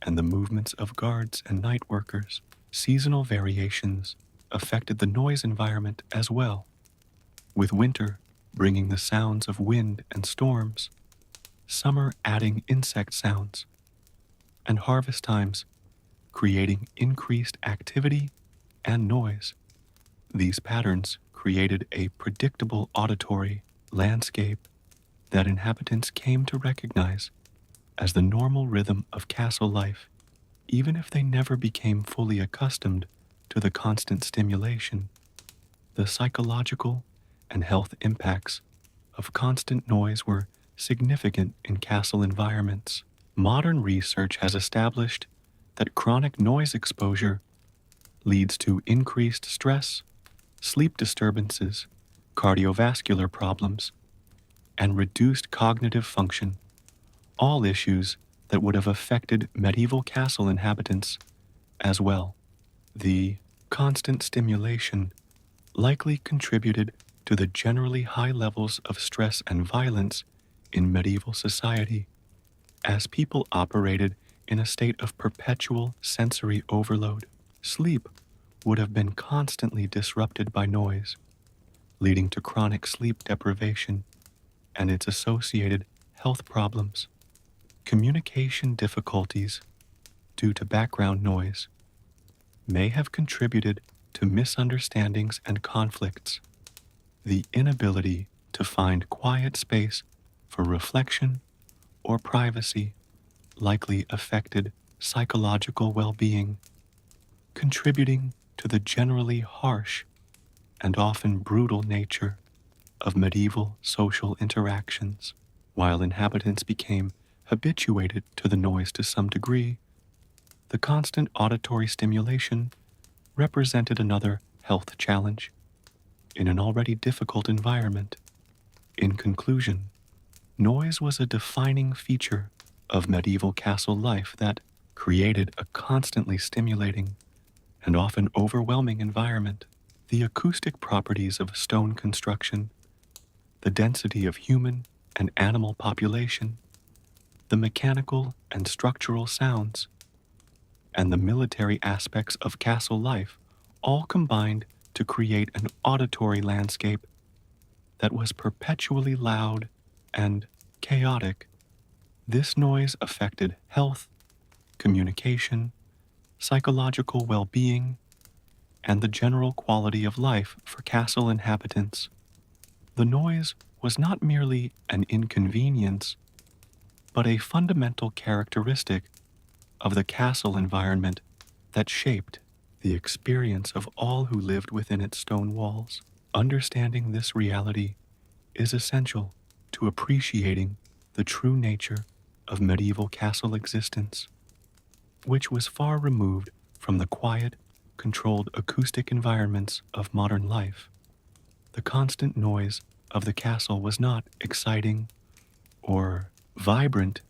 and the movements of guards and night workers. Seasonal variations affected the noise environment as well, with winter bringing the sounds of wind and storms, summer adding insect sounds, and harvest times creating increased activity and noise. These patterns created a predictable auditory landscape that inhabitants came to recognize as the normal rhythm of castle life, even if they never became fully accustomed to the constant stimulation. The psychological and health impacts of constant noise were significant in castle environments. Modern research has established that chronic noise exposure leads to increased stress, sleep disturbances, cardiovascular problems, and reduced cognitive function, all issues that would have affected medieval castle inhabitants as well. The constant stimulation likely contributed to the generally high levels of stress and violence in medieval society, as people operated in a state of perpetual sensory overload. Sleep would have been constantly disrupted by noise, leading to chronic sleep deprivation and its associated health problems. Communication difficulties due to background noise may have contributed to misunderstandings and conflicts. The inability to find quiet space for reflection or privacy likely affected psychological well-being, contributing to the generally harsh and often brutal nature of medieval social interactions. While inhabitants became habituated to the noise to some degree, the constant auditory stimulation represented another health challenge in an already difficult environment. In conclusion, noise was a defining feature of medieval castle life that created a constantly stimulating and often overwhelming environment. The acoustic properties of stone construction, the density of human and animal population, the mechanical and structural sounds, and the military aspects of castle life all combined to create an auditory landscape that was perpetually loud and chaotic. This noise affected health, communication, psychological well-being, and the general quality of life for castle inhabitants. The noise was not merely an inconvenience, but a fundamental characteristic of the castle environment that shaped the experience of all who lived within its stone walls. Understanding this reality is essential to appreciating the true nature of medieval castle existence, which was far removed from the quiet, controlled acoustic environments of modern life. The constant noise of the castle was not exciting or vibrant,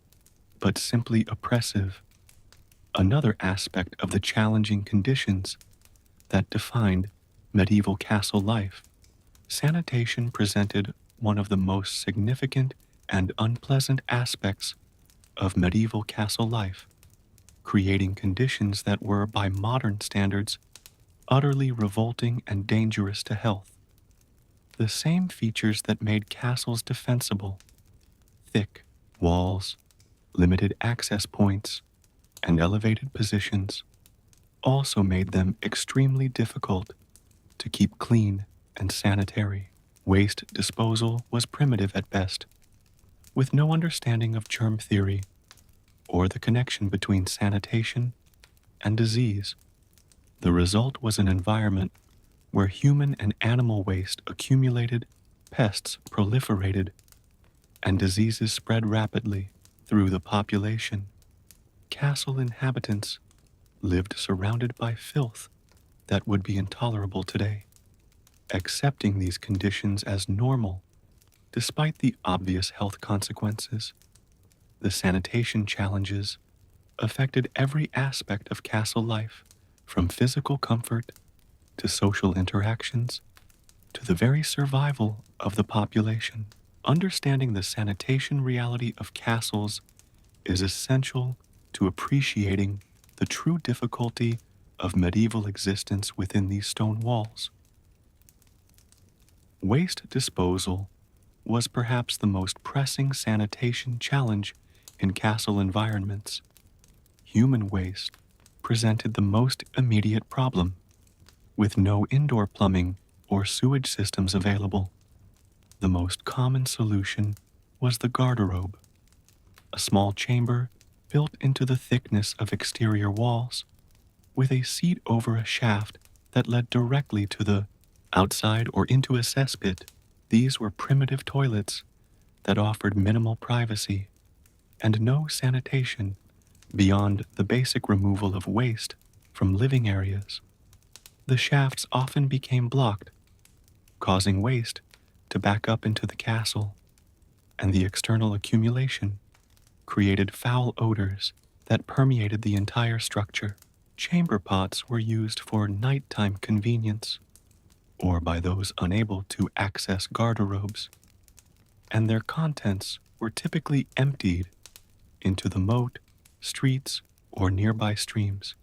but simply oppressive. Another aspect of the challenging conditions that defined medieval castle life, sanitation presented one of the most significant and unpleasant aspects of medieval castle life, creating conditions that were, by modern standards, utterly revolting and dangerous to health. The same features that made castles defensible, thick walls, limited access points, and elevated positions, also made them extremely difficult to keep clean and sanitary. Waste disposal was primitive at best, with no understanding of germ theory or the connection between sanitation and disease. The result was an environment where human and animal waste accumulated, pests proliferated, and diseases spread rapidly through the population. Castle inhabitants lived surrounded by filth that would be intolerable today. Accepting these conditions as normal, despite the obvious health consequences, the sanitation challenges affected every aspect of castle life, from physical comfort to social interactions to the very survival of the population. Understanding the sanitation reality of castles is essential to appreciating the true difficulty of medieval existence within these stone walls. Waste disposal was perhaps the most pressing sanitation challenge in castle environments. Human waste presented the most immediate problem, with no indoor plumbing or sewage systems available. The most common solution was the garderobe, a small chamber built into the thickness of exterior walls, with a seat over a shaft that led directly to the outside or into a cesspit. These were primitive toilets that offered minimal privacy and no sanitation beyond the basic removal of waste from living areas. The shafts often became blocked, causing waste to back up into the castle, and the external accumulation created foul odors that permeated the entire structure. Chamber pots were used for nighttime convenience, or by those unable to access garderobes, and their contents were typically emptied into the moat, streets, or nearby streams,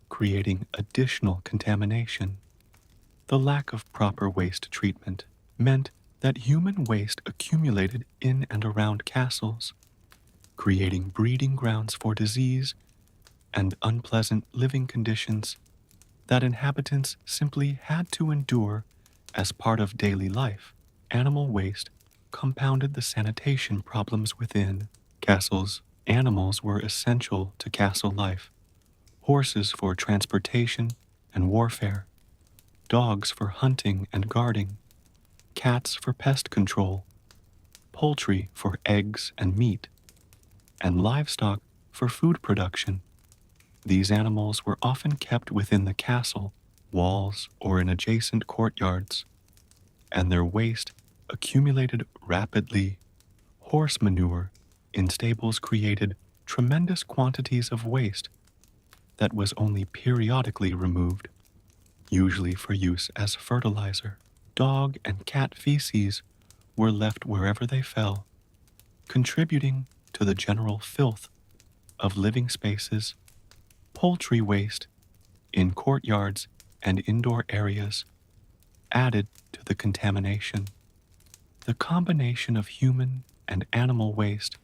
creating additional contamination. The lack of proper waste treatment meant that human waste accumulated in and around castles, creating breeding grounds for disease and unpleasant living conditions that inhabitants simply had to endure as part of daily life. Animal waste compounded the sanitation problems within castles. Animals were essential to castle life: horses for transportation and warfare, dogs for hunting and guarding, cats for pest control, poultry for eggs and meat, and livestock for food production. These animals were often kept within the castle walls or in adjacent courtyards, and their waste accumulated rapidly. Horse manure in stables created tremendous quantities of waste that was only periodically removed, usually for use as fertilizer. Dog and cat feces were left wherever they fell, contributing to the general filth of living spaces. Poultry waste in courtyards and indoor areas added to the contamination. The combination of human and animal waste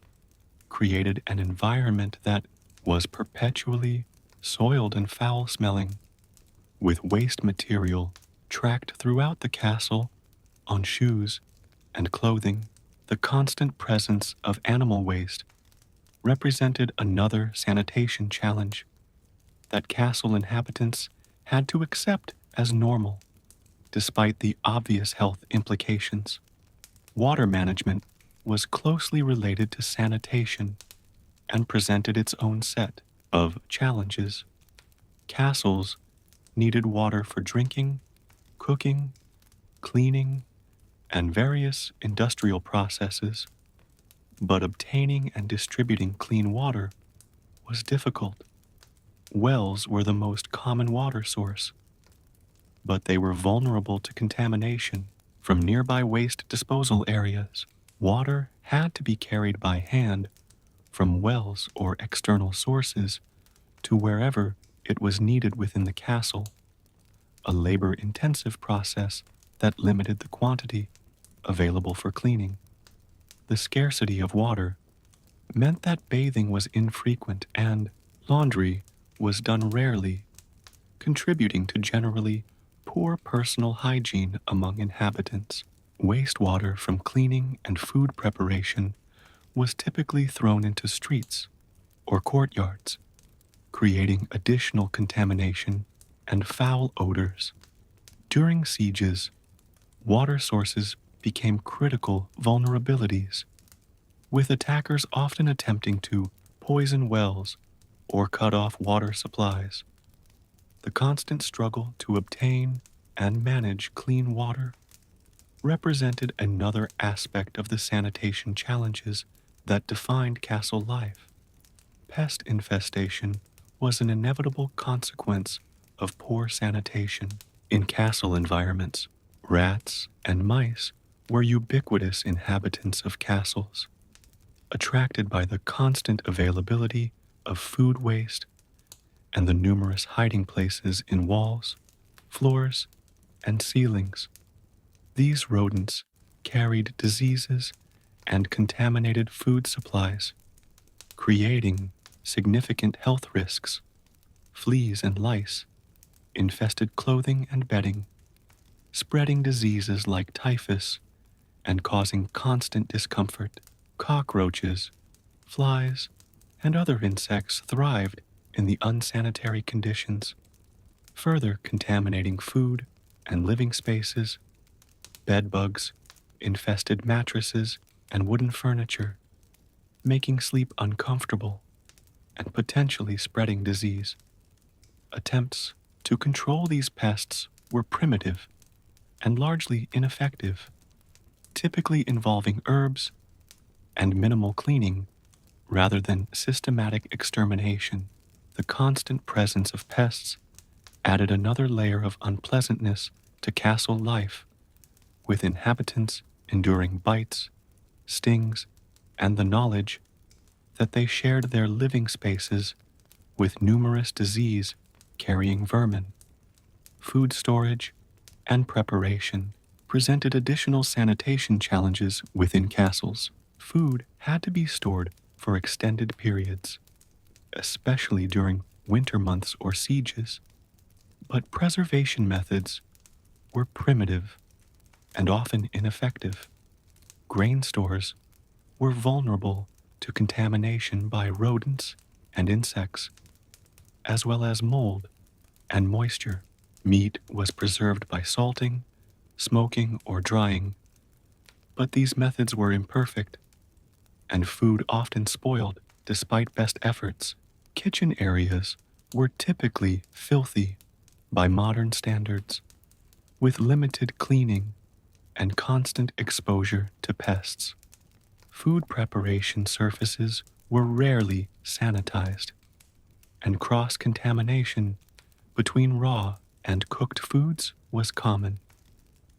created an environment that was perpetually soiled and foul smelling, with waste material tracked throughout the castle on shoes and clothing. The constant presence of animal waste represented another sanitation challenge that castle inhabitants had to accept as normal, despite the obvious health implications. Water management was closely related to sanitation and presented its own set of challenges. Castles needed water for drinking, cooking, cleaning, and various industrial processes, but obtaining and distributing clean water was difficult. Wells were the most common water source, but they were vulnerable to contamination from nearby waste disposal areas. Water had to be carried by hand from wells or external sources to wherever it was needed within the castle, a labor-intensive process that limited the quantity available for cleaning. The scarcity of water meant that bathing was infrequent and laundry was done rarely, contributing to generally poor personal hygiene among inhabitants. Wastewater from cleaning and food preparation was typically thrown into streets or courtyards, creating additional contamination and foul odors. During sieges, water sources became critical vulnerabilities, with attackers often attempting to poison wells or cut off water supplies. The constant struggle to obtain and manage clean water represented another aspect of the sanitation challenges that defined castle life. Pest infestation was an inevitable consequence of poor sanitation. In castle environments, rats and mice were ubiquitous inhabitants of castles, attracted by the constant availability of food waste and the numerous hiding places in walls, floors, and ceilings. These rodents carried diseases and contaminated food supplies, creating significant health risks. Fleas and lice infested clothing and bedding, spreading diseases like typhus and causing constant discomfort. Cockroaches, flies, and other insects thrived in the unsanitary conditions, further contaminating food and living spaces. Bedbugs infested mattresses and wooden furniture, making sleep uncomfortable and potentially spreading disease. Attempts to control these pests were primitive and largely ineffective, typically involving herbs and minimal cleaning rather than systematic extermination. The constant presence of pests added another layer of unpleasantness to castle life, with inhabitants enduring bites, stings, and the knowledge that they shared their living spaces with numerous disease-carrying vermin. Food storage and preparation presented additional sanitation challenges within castles. Food had to be stored for extended periods, especially during winter months or sieges, but preservation methods were primitive and often ineffective. Grain stores were vulnerable to contamination by rodents and insects, as well as mold and moisture. Meat was preserved by salting, smoking, or drying, But these methods were imperfect, and food often spoiled despite best efforts. Kitchen areas were typically filthy by modern standards, with limited cleaning and constant exposure to pests. Food preparation surfaces were rarely sanitized, and cross-contamination between raw and cooked foods was common.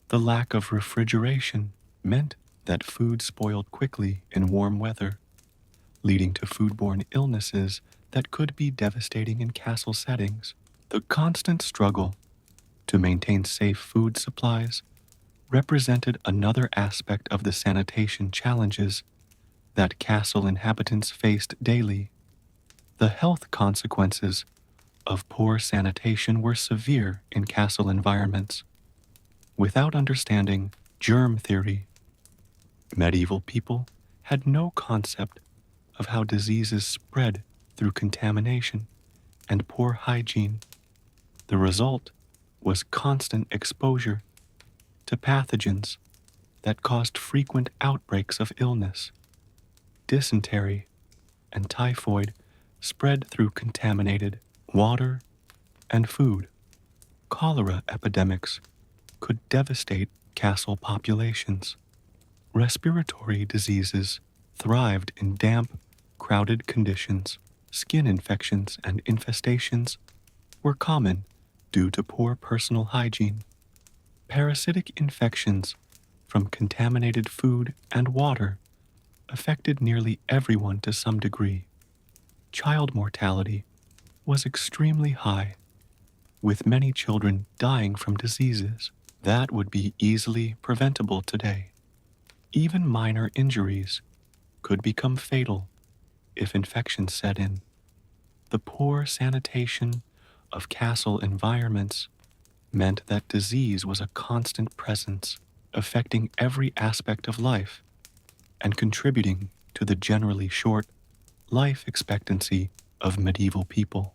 The lack of refrigeration meant that food spoiled quickly in warm weather, leading to foodborne illnesses that could be devastating in castle settings. The constant struggle to maintain safe food supplies represented another aspect of the sanitation challenges that castle inhabitants faced daily. The health consequences of poor sanitation were severe in castle environments. Without understanding germ theory, medieval people had no concept of how diseases spread through contamination and poor hygiene. The result was constant exposure to pathogens that caused frequent outbreaks of illness. Dysentery and typhoid spread through contaminated water and food. Cholera epidemics could devastate castle populations. Respiratory diseases thrived in damp, crowded conditions. Skin infections and infestations were common due to poor personal hygiene. Parasitic infections from contaminated food and water affected nearly everyone to some degree. Child mortality was extremely high, with many children dying from diseases that would be easily preventable today. Even minor injuries could become fatal if infections set in. The poor sanitation of castle environments meant that disease was a constant presence, affecting every aspect of life and contributing to the generally short life expectancy of medieval people.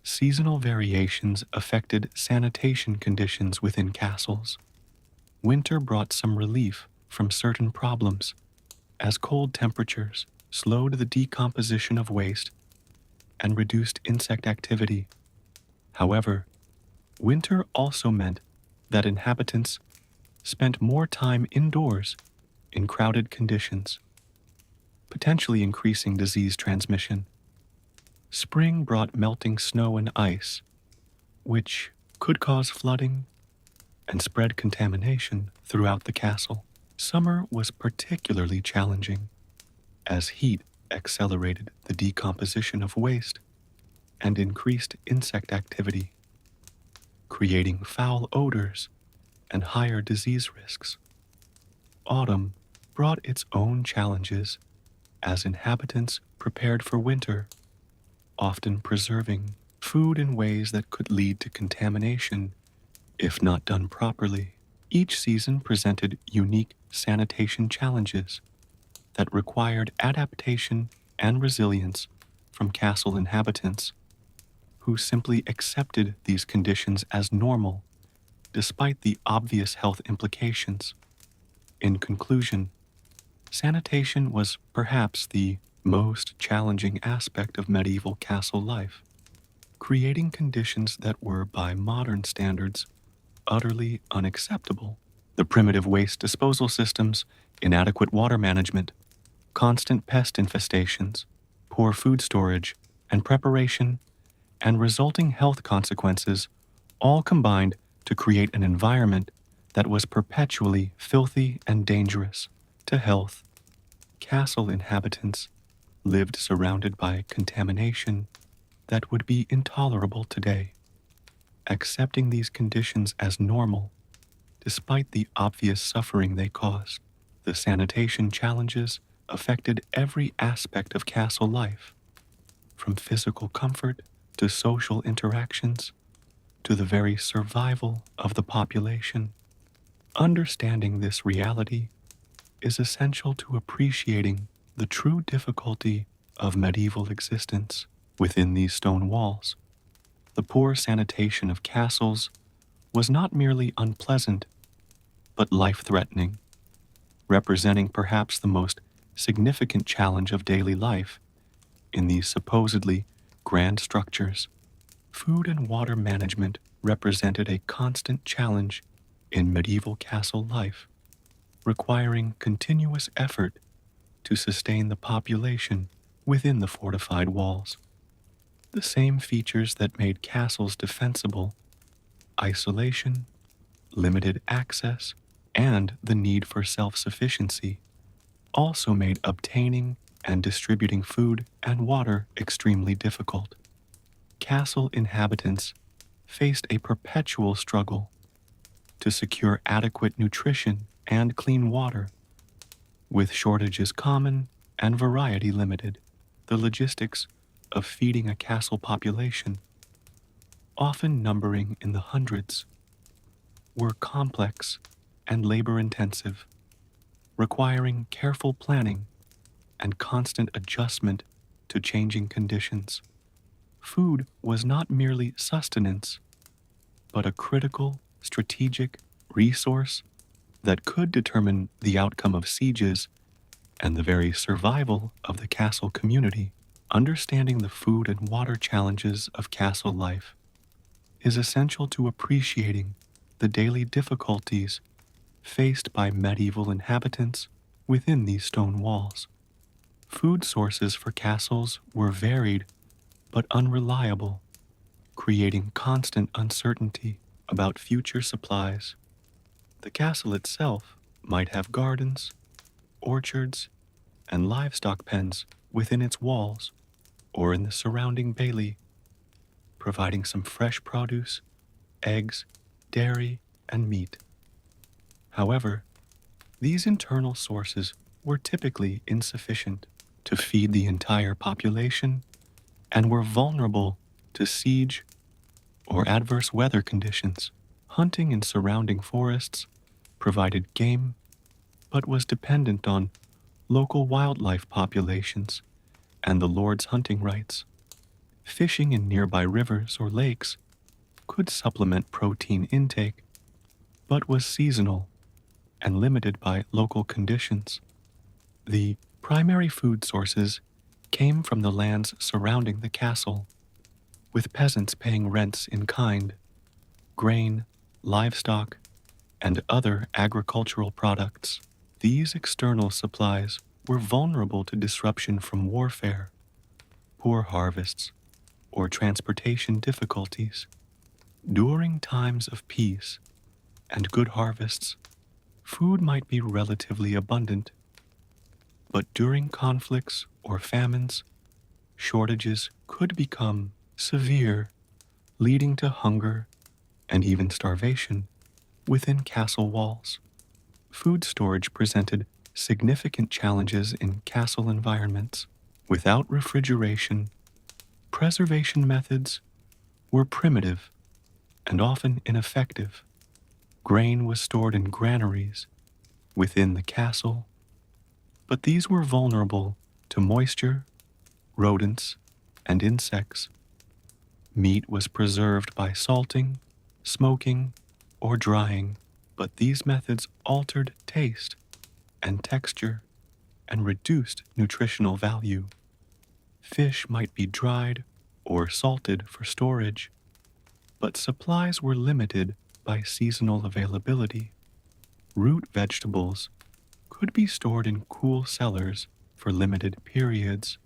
Seasonal variations affected sanitation conditions within castles. Winter brought some relief from certain problems, as cold temperatures slowed the decomposition of waste and reduced insect activity. However, winter also meant that inhabitants spent more time indoors in crowded conditions, potentially increasing disease transmission. Spring brought melting snow and ice, which could cause flooding and spread contamination throughout the castle. Summer was particularly challenging, as heat accelerated the decomposition of waste and increased insect activity, creating foul odors and higher disease risks. Autumn brought its own challenges as inhabitants prepared for winter, often preserving food in ways that could lead to contamination if not done properly. Each season presented unique sanitation challenges that required adaptation and resilience from castle inhabitants, who simply accepted these conditions as normal despite the obvious health implications. In conclusion, sanitation was perhaps the most challenging aspect of medieval castle life, creating conditions that were, by modern standards, utterly unacceptable. The primitive waste disposal systems, inadequate water management, constant pest infestations, poor food storage and preparation, and resulting health consequences all combined to create an environment that was perpetually filthy and dangerous to health. Castle inhabitants lived surrounded by contamination that would be intolerable today. Accepting these conditions as normal, despite the obvious suffering they caused, the sanitation challenges affected every aspect of castle life, from physical comfort to social interactions to the very survival of the population. Understanding this reality is essential to appreciating the true difficulty of medieval existence within these stone walls. The poor sanitation of castles was not merely unpleasant, but life-threatening, representing perhaps the most significant challenge of daily life in these supposedly grand structures. Food and water management represented a constant challenge in medieval castle life, requiring continuous effort to sustain the population within the fortified walls. The same features that made castles defensible, isolation, limited access, and the need for self-sufficiency, also made obtaining and distributing food and water extremely difficult. Castle inhabitants faced a perpetual struggle to secure adequate nutrition and clean water, with shortages common and variety limited. The logistics of feeding a castle population, often numbering in the hundreds, were complex and labor-intensive, requiring careful planning and constant adjustment to changing conditions. Food was not merely sustenance, but a critical, strategic resource that could determine the outcome of sieges and the very survival of the castle community. Understanding the food and water challenges of castle life is essential to appreciating the daily difficulties faced by medieval inhabitants within these stone walls. Food sources for castles were varied but unreliable, creating constant uncertainty about future supplies. The castle itself might have gardens, orchards, and livestock pens within its walls or in the surrounding bailey, providing some fresh produce, eggs, dairy, and meat. However, these internal sources were typically insufficient to feed the entire population and were vulnerable to siege or adverse weather conditions. Hunting in surrounding forests provided game, but was dependent on local wildlife populations and the lord's hunting rights. Fishing in nearby rivers or lakes could supplement protein intake, but was seasonal and limited by local conditions. The primary food sources came from the lands surrounding the castle, with peasants paying rents in kind, grain, livestock, and other agricultural products. These external supplies were vulnerable to disruption from warfare, poor harvests, or transportation difficulties. During times of peace and good harvests, food might be relatively abundant, but during conflicts or famines, shortages could become severe, leading to hunger and even starvation within castle walls. Food storage presented significant challenges in castle environments. Without refrigeration, preservation methods were primitive and often ineffective. Grain was stored in granaries within the castle, but these were vulnerable to moisture, rodents, and insects. Meat was preserved by salting, smoking, or drying, but these methods altered taste and texture and reduced nutritional value. Fish might be dried or salted for storage, but supplies were limited by seasonal availability. Root vegetables could be stored in cool cellars for limited periods,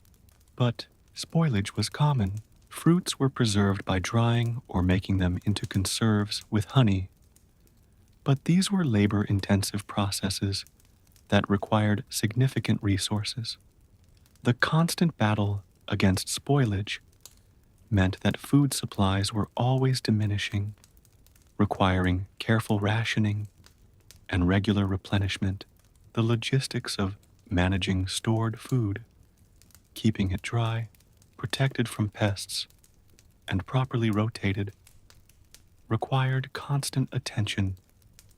but spoilage was common. Fruits were preserved by drying or making them into conserves with honey, but these were labor-intensive processes that required significant resources. The constant battle against spoilage meant that food supplies were always diminishing, requiring careful rationing and regular replenishment. The logistics of managing stored food, keeping it dry, protected from pests, and properly rotated, required constant attention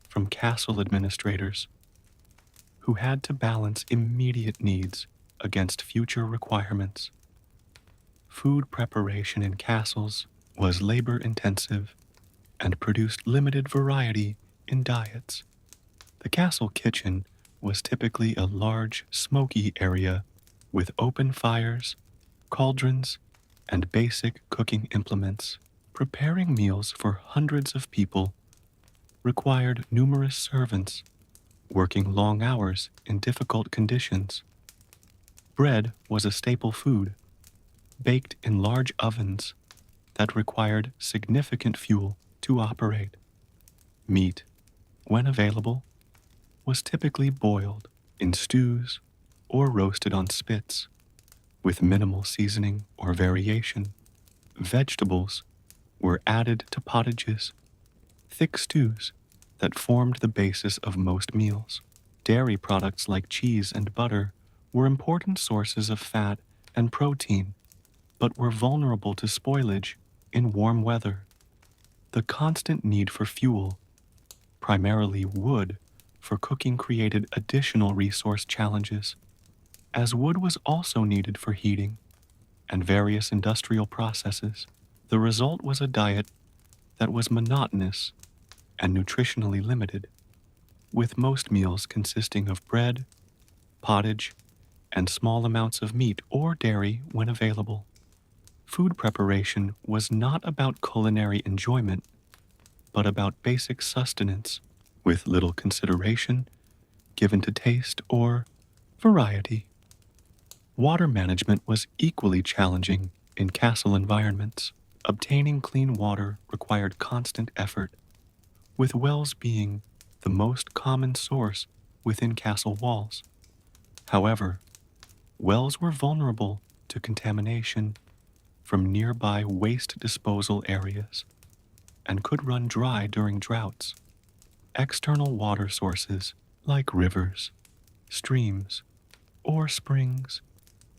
from castle administrators who had to balance immediate needs against future requirements. Food preparation in castles was labor-intensive and produced limited variety in diets. The castle kitchen was typically a large, smoky area with open fires, cauldrons, and basic cooking implements. Preparing meals for hundreds of people required numerous servants working long hours in difficult conditions. Bread was a staple food, baked in large ovens that required significant fuel to operate. Meat, when available, was typically boiled in stews or roasted on spits with minimal seasoning or variation. Vegetables were added to pottages, thick stews that formed the basis of most meals. Dairy products like cheese and butter were important sources of fat and protein, but were vulnerable to spoilage in warm weather. The constant need for fuel, primarily wood, for cooking created additional resource challenges, as wood was also needed for heating and various industrial processes. The result was a diet that was monotonous and nutritionally limited, with most meals consisting of bread, pottage, and small amounts of meat or dairy when available. Food preparation was not about culinary enjoyment, but about basic sustenance, with little consideration given to taste or variety. Water management was equally challenging in castle environments. Obtaining clean water required constant effort, with wells being the most common source within castle walls. However, wells were vulnerable to contamination from nearby waste disposal areas and could run dry during droughts. External water sources like rivers, streams, or springs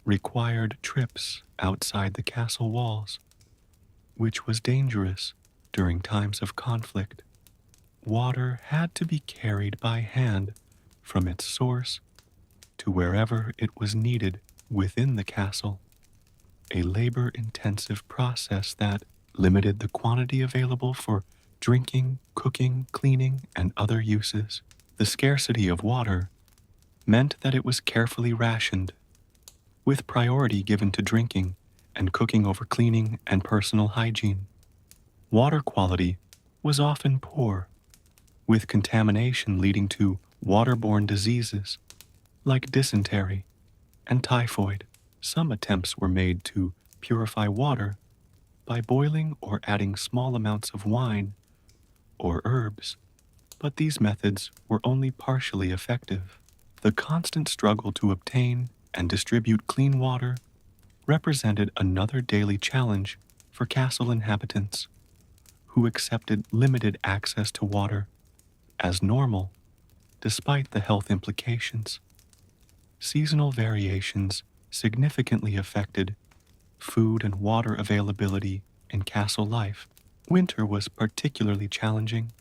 required trips outside the castle walls, which was dangerous during times of conflict. Water had to be carried by hand from its source to wherever it was needed within the castle, a labor-intensive process that limited the quantity available for drinking, cooking, cleaning, and other uses. The scarcity of water meant that it was carefully rationed, with priority given to drinking and cooking over cleaning and personal hygiene. Water quality was often poor, with contamination leading to waterborne diseases like dysentery and typhoid. Some attempts were made to purify water by boiling or adding small amounts of wine or herbs, but these methods were only partially effective. The constant struggle to obtain and distribute clean water represented another daily challenge for castle inhabitants, who accepted limited access to water as normal despite the health implications. Seasonal variations significantly affected food and water availability in castle life. Winter was particularly challenging,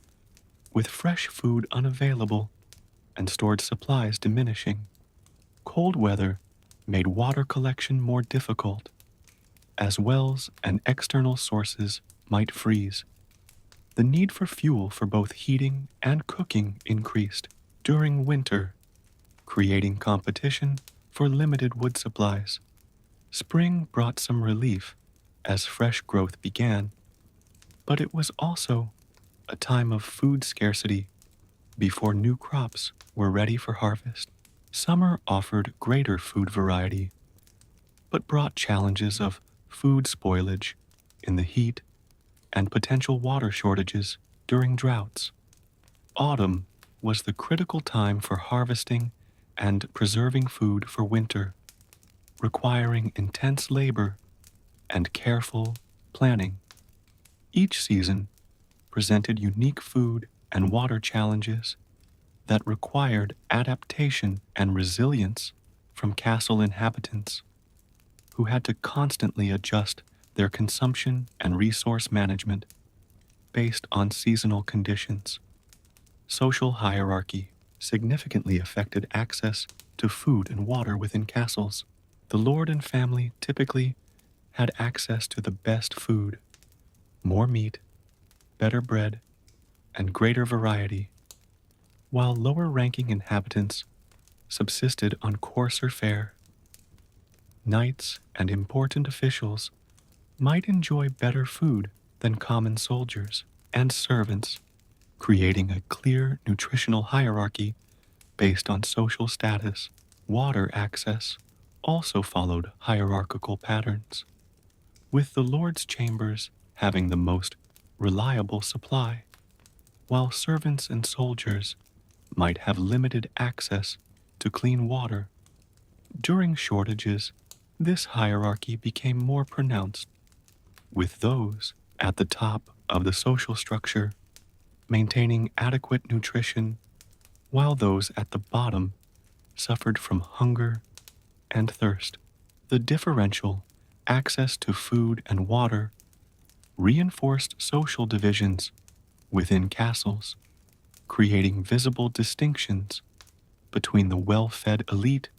with fresh food unavailable and stored supplies diminishing. Cold weather made water collection more difficult, as wells and external sources might freeze. The need for fuel for both heating and cooking increased during winter, creating competition for limited wood supplies. Spring brought some relief as fresh growth began, but it was also a time of food scarcity before new crops were ready for harvest. Summer offered greater food variety, but brought challenges of food spoilage in the heat and potential water shortages during droughts. Autumn was the critical time for harvesting and preserving food for winter, requiring intense labor and careful planning. Each season presented unique food and water challenges that required adaptation and resilience from castle inhabitants, who had to constantly adjust their consumption and resource management based on seasonal conditions. Social hierarchy significantly affected access to food and water within castles. The lord and family typically had access to the best food, more meat, better bread, and greater variety, while lower-ranking inhabitants subsisted on coarser fare. Knights and important officials might enjoy better food than common soldiers and servants, creating a clear nutritional hierarchy based on social status. Water access also followed hierarchical patterns, with the Lord's chambers having the most reliable supply, while servants and soldiers might have limited access to clean water. During shortages, this hierarchy became more pronounced, with those at the top of the social structure maintaining adequate nutrition, while those at the bottom suffered from hunger and thirst. The differential access to food and water reinforced social divisions within castles, creating visible distinctions between the well-fed elite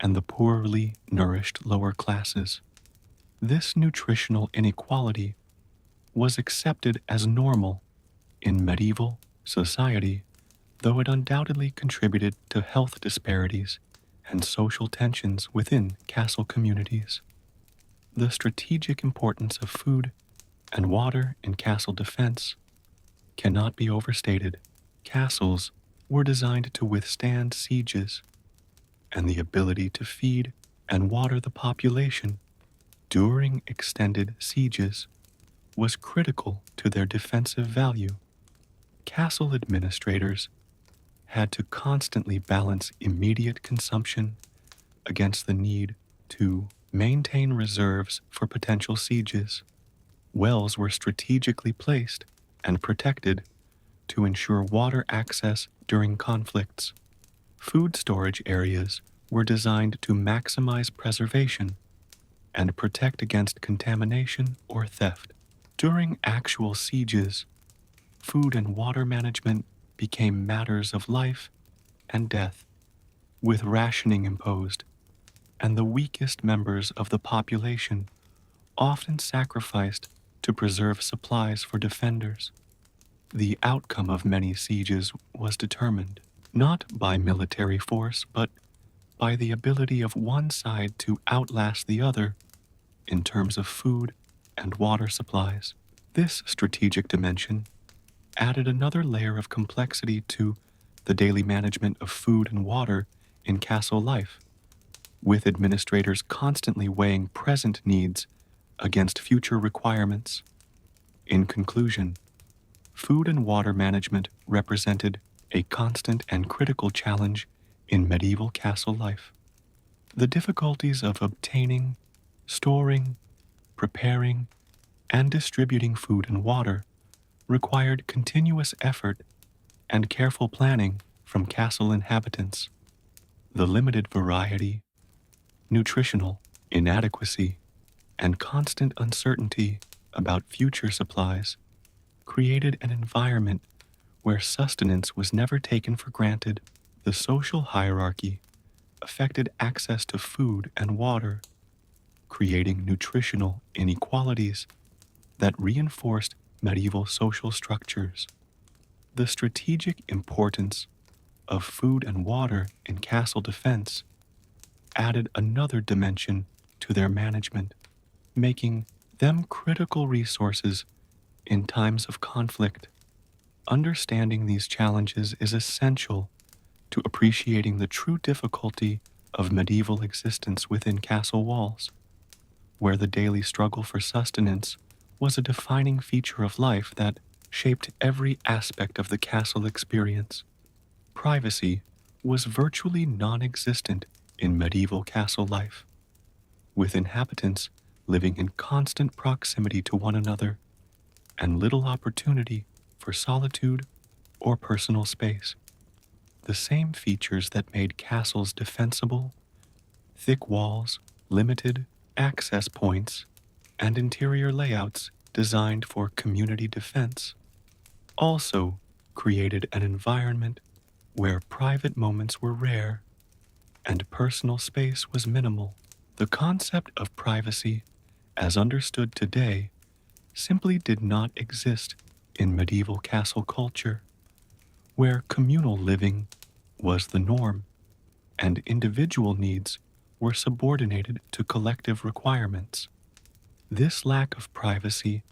and the poorly nourished lower classes. This nutritional inequality was accepted as normal in medieval society, though it undoubtedly contributed to health disparities and social tensions within castle communities. The strategic importance of food and water in castle defense cannot be overstated. Castles were designed to withstand sieges, and the ability to feed and water the population during extended sieges was critical to their defensive value. Castle administrators had to constantly balance immediate consumption against the need to maintain reserves for potential sieges. Wells were strategically placed and protected to ensure water access during conflicts. Food storage areas were designed to maximize preservation and protect against contamination or theft. During actual sieges, food and water management became matters of life and death, with rationing imposed, and the weakest members of the population often sacrificed to preserve supplies for defenders. The outcome of many sieges was determined not by military force, but by the ability of one side to outlast the other in terms of food and water supplies. This strategic dimension added another layer of complexity to the daily management of food and water in castle life, with administrators constantly weighing present needs against future requirements. In conclusion, food and water management represented a constant and critical challenge in medieval castle life. The difficulties of obtaining, storing, preparing, and distributing food and water required continuous effort and careful planning from castle inhabitants. The limited variety, nutritional inadequacy, and constant uncertainty about future supplies created an environment where sustenance was never taken for granted. The social hierarchy affected access to food and water, creating nutritional inequalities that reinforced medieval social structures. The strategic importance of food and water in castle defense added another dimension to their management, making them critical resources in times of conflict. Understanding these challenges is essential to appreciating the true difficulty of medieval existence within castle walls, where the daily struggle for sustenance was a defining feature of life that shaped every aspect of the castle experience. Privacy was virtually non-existent in medieval castle life, with inhabitants living in constant proximity to one another and little opportunity for solitude or personal space. The same features that made castles defensible, thick walls, limited access points, and interior layouts designed for community defense, also created an environment where private moments were rare and personal space was minimal. The concept of privacy, as understood today, simply did not exist in medieval castle culture, where communal living was the norm. and individual needs were subordinated to collective requirements. This lack of privacy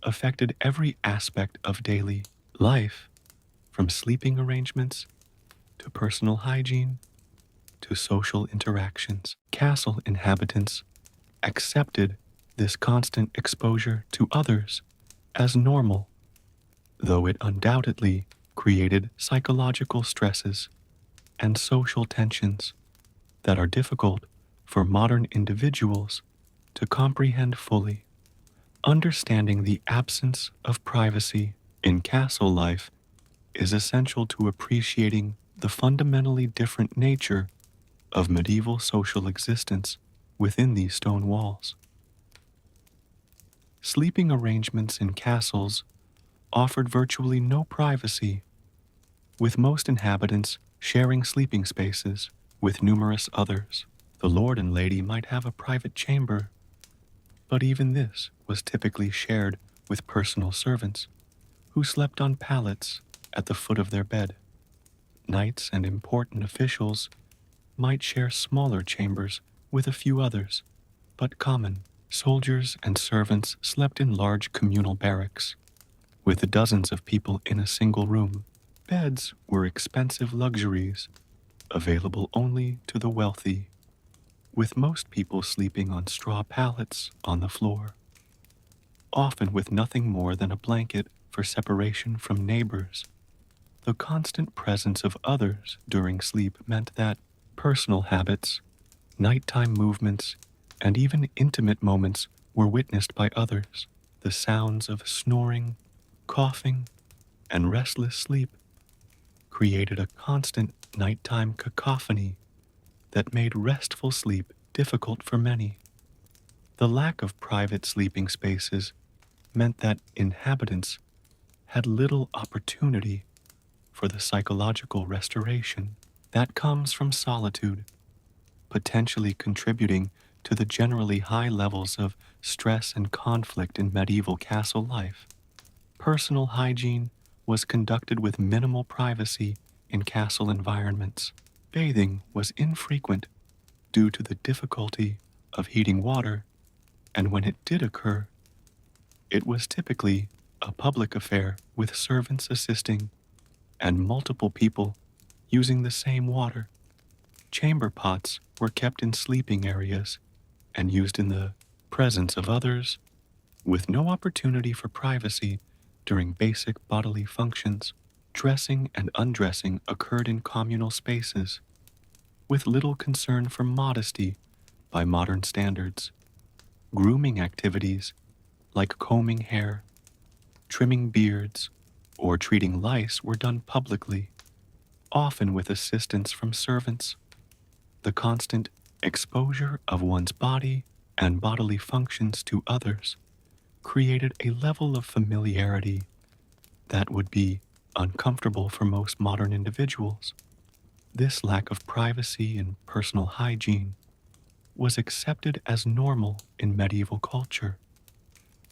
affected every aspect of daily life, from sleeping arrangements to personal hygiene to social interactions. Castle inhabitants accepted this constant exposure to others as normal, though it undoubtedly created psychological stresses and social tensions that are difficult for modern individuals to comprehend fully. Understanding the absence of privacy in castle life is essential to appreciating the fundamentally different nature of medieval social existence within these stone walls. Sleeping arrangements in castles offered virtually no privacy, with most inhabitants sharing sleeping spaces with numerous others. The lord and lady might have a private chamber, but even this was typically shared with personal servants who slept on pallets at the foot of their bed. Knights and important officials might share smaller chambers with a few others, but common soldiers and servants slept in large communal barracks, with dozens of people in a single room. Beds were expensive luxuries, available only to the wealthy, with most people sleeping on straw pallets on the floor, often with nothing more than a blanket for separation from neighbors. The constant presence of others during sleep meant that personal habits, nighttime movements, and even intimate moments were witnessed by others. The sounds of snoring, coughing, and restless sleep created a constant nighttime cacophony that made restful sleep difficult for many. The lack of private sleeping spaces meant that inhabitants had little opportunity for the psychological restoration that comes from solitude, potentially contributing to the generally high levels of stress and conflict in medieval castle life. Personal hygiene was conducted with minimal privacy in castle environments. Bathing was infrequent due to the difficulty of heating water, and when it did occur, it was typically a public affair with servants assisting and multiple people using the same water. Chamber pots were kept in sleeping areas and used in the presence of others, with no opportunity for privacy during basic bodily functions. Dressing and undressing occurred in communal spaces, with little concern for modesty by modern standards. Grooming activities, like combing hair, trimming beards, or treating lice, were done publicly, often with assistance from servants. The constant exposure of one's body and bodily functions to others created a level of familiarity that would be uncomfortable for most modern individuals. This lack of privacy and personal hygiene was accepted as normal in medieval culture,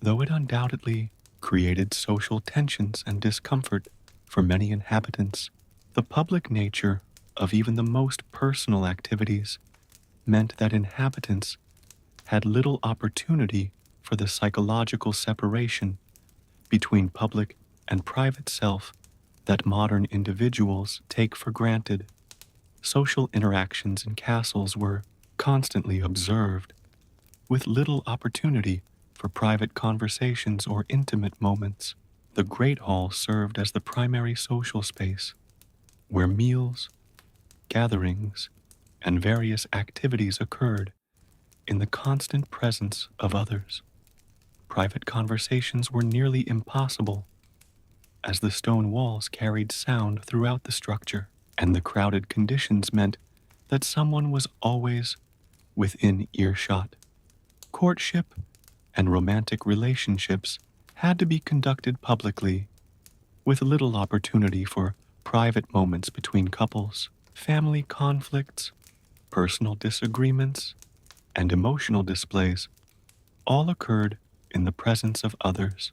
though it undoubtedly created social tensions and discomfort for many inhabitants. The public nature of even the most personal activities meant that inhabitants had little opportunity for the psychological separation between public and private self that modern individuals take for granted. Social interactions in castles were constantly observed, with little opportunity for private conversations or intimate moments. The Great Hall served as the primary social space, where meals, gatherings, and various activities occurred in the constant presence of others. Private conversations were nearly impossible, as the stone walls carried sound throughout the structure, and the crowded conditions meant that someone was always within earshot. Courtship and romantic relationships had to be conducted publicly, with little opportunity for private moments between couples. Family conflicts, personal disagreements, and emotional displays all occurred in the presence of others,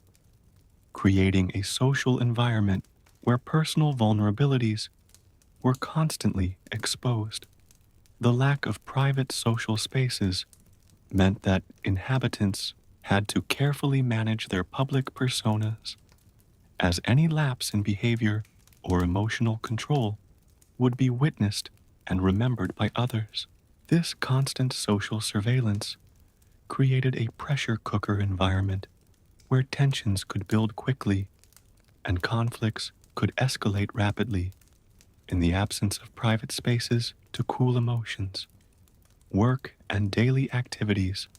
creating a social environment where personal vulnerabilities were constantly exposed. The lack of private social spaces meant that inhabitants had to carefully manage their public personas, as any lapse in behavior or emotional control would be witnessed and remembered by others. This constant social surveillance created a pressure cooker environment where tensions could build quickly and conflicts could escalate rapidly in the absence of private spaces to cool emotions. Work and daily activities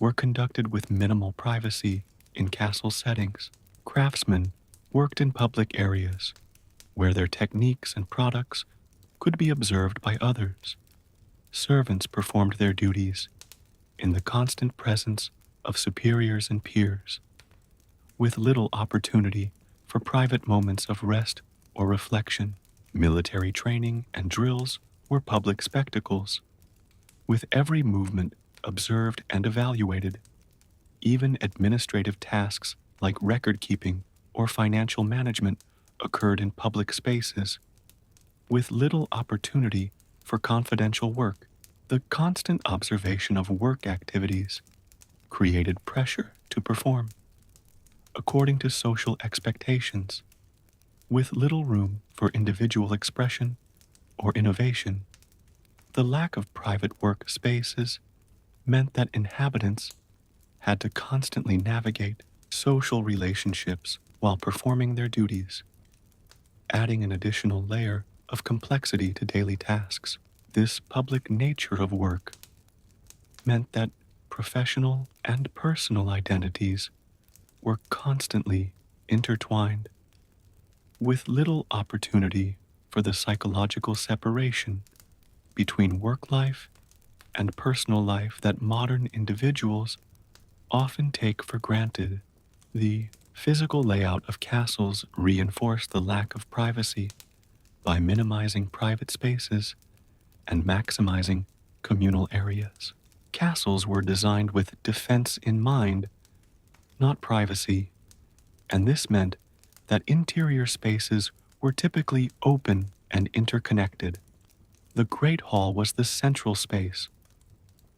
were conducted with minimal privacy in castle settings. Craftsmen worked in public areas where their techniques and products could be observed by others. Servants performed their duties in the constant presence of superiors and peers, with little opportunity for private moments of rest or reflection. Military training and drills were public spectacles, with every movement observed and evaluated. Even administrative tasks like record keeping or financial management occurred in public spaces, with little opportunity for confidential work. The constant observation of work activities created pressure to perform according to social expectations, with little room for individual expression or innovation. The lack of private work spaces meant that inhabitants had to constantly navigate social relationships while performing their duties, adding an additional layer of complexity to daily tasks. This public nature of work meant that professional and personal identities were constantly intertwined, with little opportunity for the psychological separation between work life and personal life that modern individuals often take for granted. The physical layout of castles reinforced the lack of privacy by minimizing private spaces and maximizing communal areas. Castles were designed with defense in mind, not privacy, and this meant that interior spaces were typically open and interconnected. The Great Hall was the central space,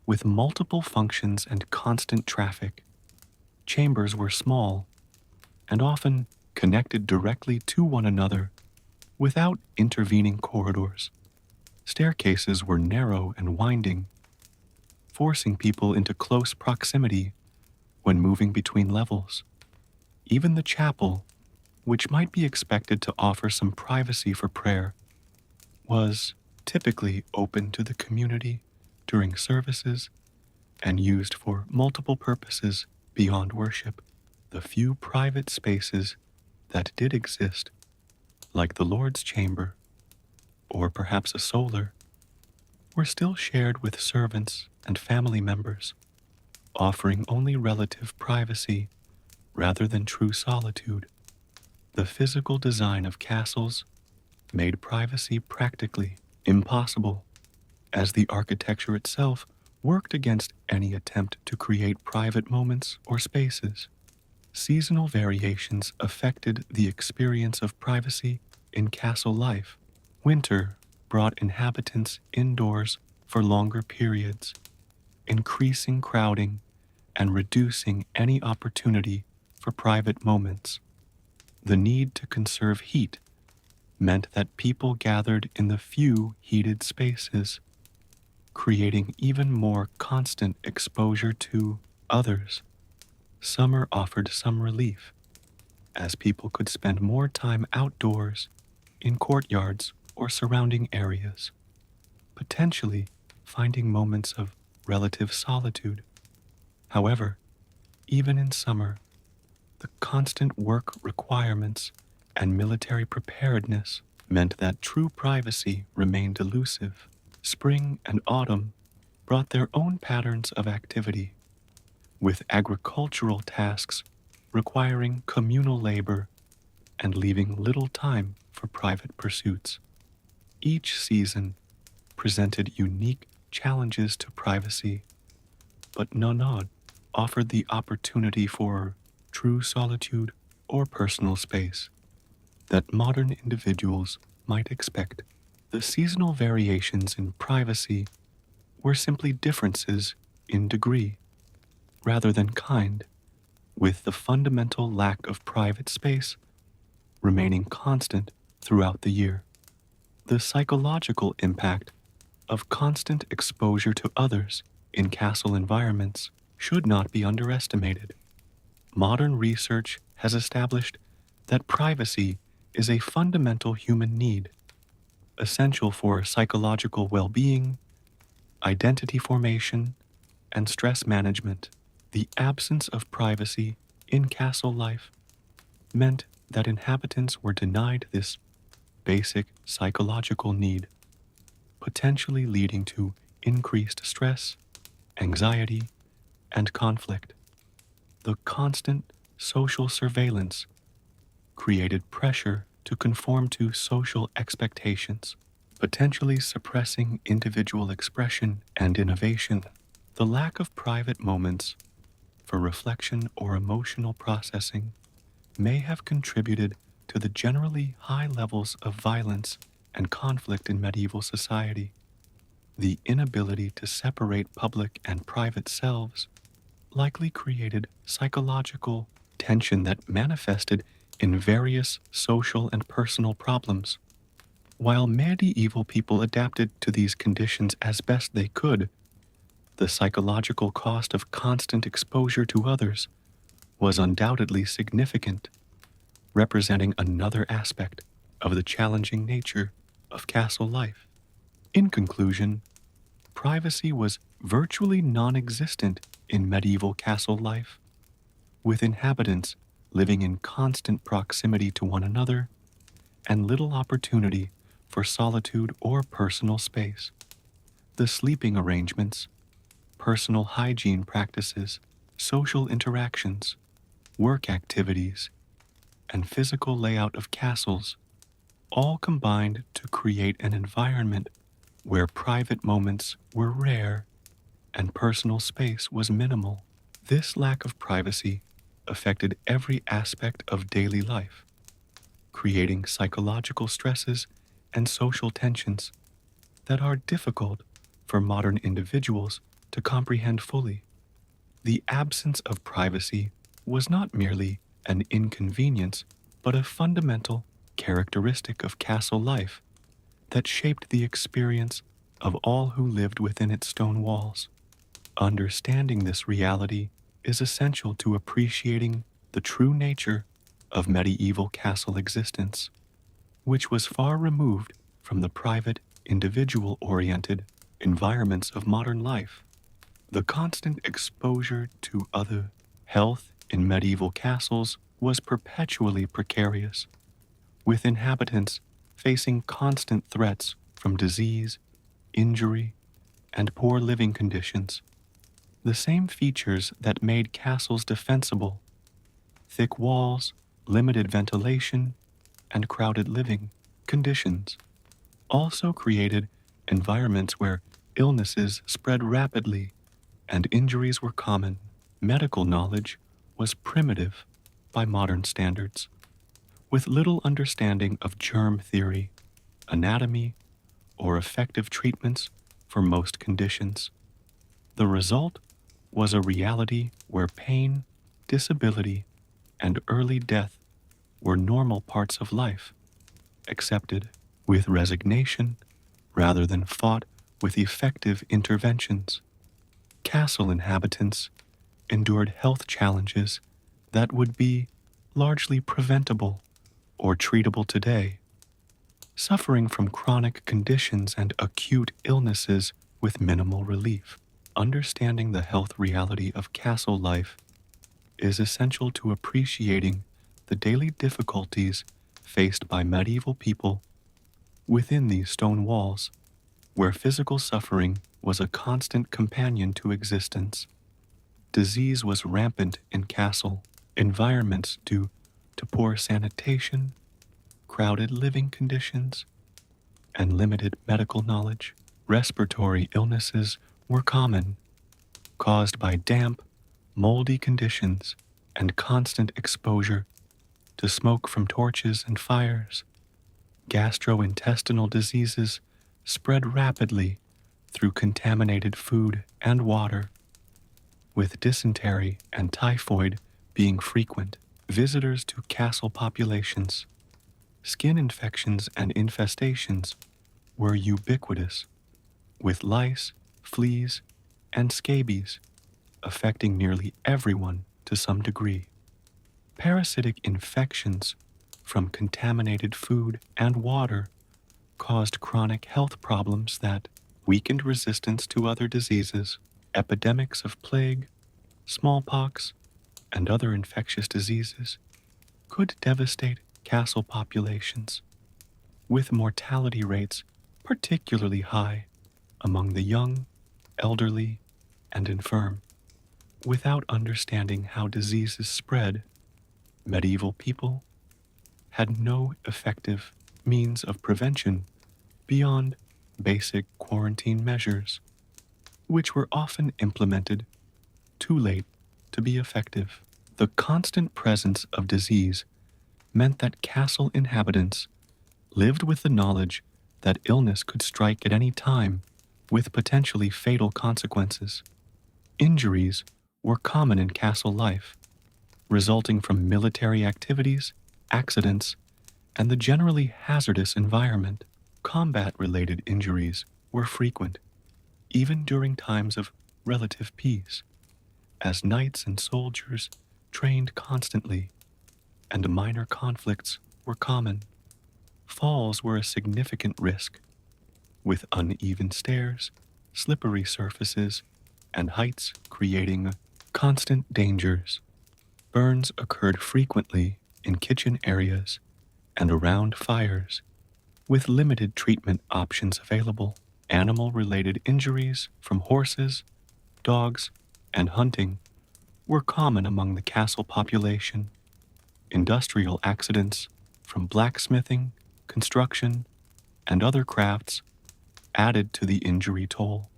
with multiple functions and constant traffic. Chambers were small and often connected directly to one another without intervening corridors. Staircases were narrow and winding, forcing people into close proximity when moving between levels. Even the chapel, which might be expected to offer some privacy for prayer, was typically open to the community during services and used for multiple purposes beyond worship. The few private spaces that did exist, like the Lord's chamber, or perhaps a solar, were still shared with servants and family members, offering only relative privacy rather than true solitude. The physical design of castles made privacy practically impossible, as the architecture itself worked against any attempt to create private moments or spaces. Seasonal variations affected the experience of privacy in castle life. Winter brought inhabitants indoors for longer periods, increasing crowding and reducing any opportunity for private moments. The need to conserve heat meant that people gathered in the few heated spaces, creating even more constant exposure to others. Summer offered some relief, as people could spend more time outdoors, in courtyards or surrounding areas, potentially finding moments of relative solitude. However, even in summer, the constant work requirements and military preparedness meant that true privacy remained elusive. Spring and autumn brought their own patterns of activity, with agricultural tasks requiring communal labor and leaving little time for private pursuits. Each season presented unique challenges to privacy, but none offered the opportunity for true solitude or personal space that modern individuals might expect. The seasonal variations in privacy were simply differences in degree rather than kind, with the fundamental lack of private space remaining constant throughout the year. The psychological impact of constant exposure to others in castle environments should not be underestimated. Modern research has established that privacy is a fundamental human need, essential for psychological well being, identity formation, and stress management. The absence of privacy in castle life meant that inhabitants were denied this basic psychological need, potentially leading to increased stress, anxiety, and conflict. The constant social surveillance created pressure to conform to social expectations, potentially suppressing individual expression and innovation. The lack of private moments for reflection or emotional processing may have contributed to the generally high levels of violence and conflict in medieval society. The inability to separate public and private selves likely created psychological tension that manifested in various social and personal problems. While medieval people adapted to these conditions as best they could, the psychological cost of constant exposure to others was undoubtedly significant, representing another aspect of the challenging nature of castle life. In conclusion, privacy was virtually non existent in medieval castle life, with inhabitants living in constant proximity to one another and little opportunity for solitude or personal space. The sleeping arrangements, personal hygiene practices, social interactions, work activities, and physical layout of castles all combined to create an environment where private moments were rare and personal space was minimal. This lack of privacy affected every aspect of daily life, creating psychological stresses and social tensions that are difficult for modern individuals to comprehend fully. The absence of privacy was not merely an inconvenience, but a fundamental characteristic of castle life that shaped the experience of all who lived within its stone walls. Understanding this reality is essential to appreciating the true nature of medieval castle existence, which was far removed from the private, individual-oriented environments of modern life. The constant exposure to other health in medieval castles was perpetually precarious, with inhabitants facing constant threats from disease, injury, and poor living conditions. The same features that made castles defensible, thick walls, limited ventilation, and crowded living conditions, also created environments where illnesses spread rapidly and injuries were common. Medical knowledge was primitive by modern standards, with little understanding of germ theory, anatomy, or effective treatments for most conditions. The result was a reality where pain, disability, and early death were normal parts of life, accepted with resignation rather than fought with effective interventions. Castle inhabitants endured health challenges that would be largely preventable or treatable today, suffering from chronic conditions and acute illnesses with minimal relief. Understanding the health reality of castle life is essential to appreciating the daily difficulties faced by medieval people within these stone walls, where physical suffering was a constant companion to existence. Disease was rampant in castle environments due to poor sanitation, crowded living conditions, and limited medical knowledge. Respiratory illnesses were common, caused by damp, moldy conditions and constant exposure to smoke from torches and fires. Gastrointestinal diseases spread rapidly through contaminated food and water, with dysentery and typhoid being frequent visitors to castle populations. Skin infections and infestations were ubiquitous, with lice, fleas, and scabies affecting nearly everyone to some degree. Parasitic infections from contaminated food and water caused chronic health problems that weakened resistance to other diseases. Epidemics of plague, smallpox, and other infectious diseases could devastate castle populations, with mortality rates particularly high among the young, elderly, and infirm. Without understanding how diseases spread, medieval people had no effective means of prevention beyond basic quarantine measures, which were often implemented too late to be effective. The constant presence of disease meant that castle inhabitants lived with the knowledge that illness could strike at any time with potentially fatal consequences. Injuries were common in castle life, resulting from military activities, accidents, and the generally hazardous environment. Combat-related injuries were frequent, even during times of relative peace, as knights and soldiers trained constantly, and minor conflicts were common. Falls were a significant risk, with uneven stairs, slippery surfaces, and heights creating constant dangers. Burns occurred frequently in kitchen areas and around fires, with limited treatment options available. Animal-related injuries from horses, dogs, and hunting were common among the castle population. Industrial accidents from blacksmithing, construction, and other crafts added to the injury toll.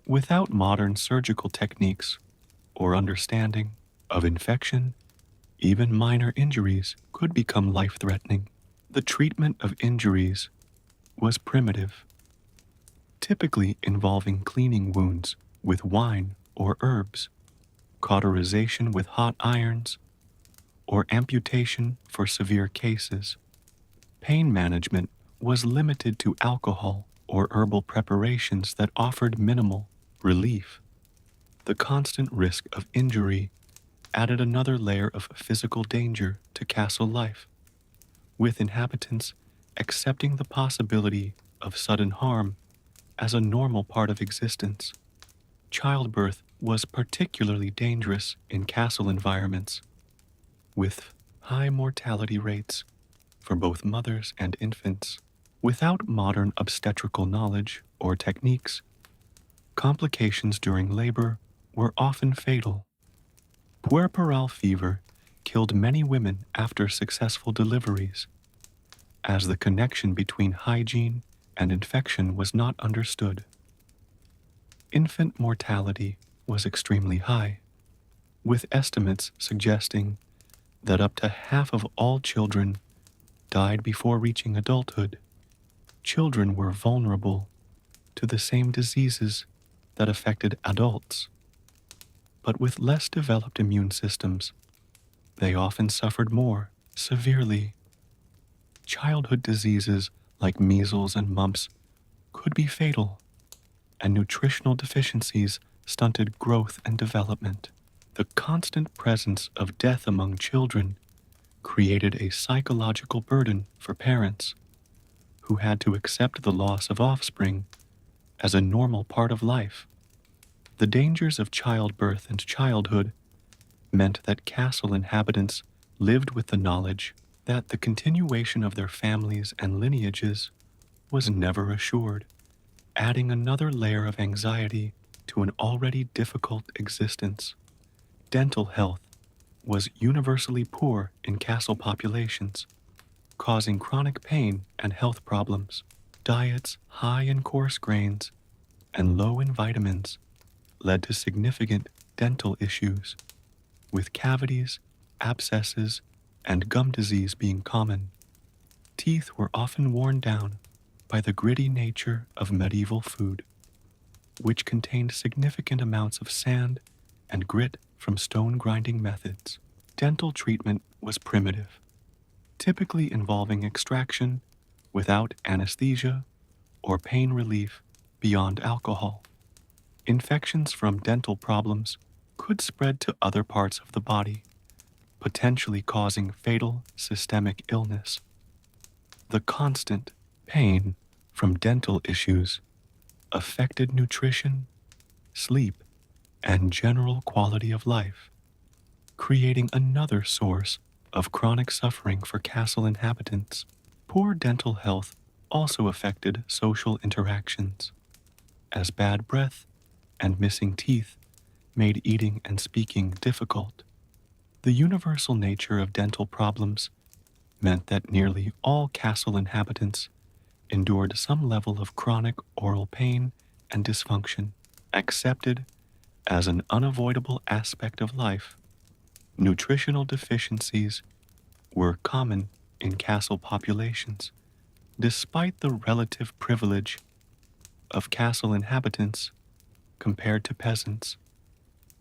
Without modern surgical techniques or understanding of infection, even minor injuries could become life-threatening. The treatment of injuries was primitive, typically involving cleaning wounds with wine or herbs, cauterization with hot irons, or amputation for severe cases. Pain management was limited to alcohol or herbal preparations that offered minimal relief. The constant risk of injury added another layer of physical danger to castle life, with inhabitants accepting the possibility of sudden harm as a normal part of existence. Childbirth was particularly dangerous in castle environments, with high mortality rates for both mothers and infants. Without modern obstetrical knowledge or techniques, complications during labor were often fatal. Puerperal fever killed many women after successful deliveries, as the connection between hygiene and infection was not understood. Infant mortality was extremely high, with estimates suggesting that up to half of all children died before reaching adulthood. Children were vulnerable to the same diseases that affected adults, but with less developed immune systems, they often suffered more severely. Childhood diseases like measles and mumps could be fatal, and nutritional deficiencies stunted growth and development. The constant presence of death among children created a psychological burden for parents, who had to accept the loss of offspring as a normal part of life. The dangers of childbirth and childhood meant that castle inhabitants lived with the knowledge that the continuation of their families and lineages was never assured, adding another layer of anxiety to an already difficult existence. Dental health was universally poor in castle populations, causing chronic pain and health problems. Diets high in coarse grains and low in vitamins led to significant dental issues, with cavities, abscesses, and gum disease being common. teeth were often worn down by the gritty nature of medieval food, which contained significant amounts of sand and grit from stone grinding methods. Dental treatment was primitive, typically involving extraction without anesthesia or pain relief beyond alcohol. Infections from dental problems could spread to other parts of the body, potentially causing fatal systemic illness. The constant pain from dental issues affected nutrition, sleep, and general quality of life, creating another source of chronic suffering for castle inhabitants. Poor dental health also affected social interactions, as bad breath and missing teeth made eating and speaking difficult. The universal nature of dental problems meant that nearly all castle inhabitants endured some level of chronic oral pain and dysfunction. Accepted as an unavoidable aspect of life, nutritional deficiencies were common in castle populations. Despite the relative privilege of castle inhabitants compared to peasants,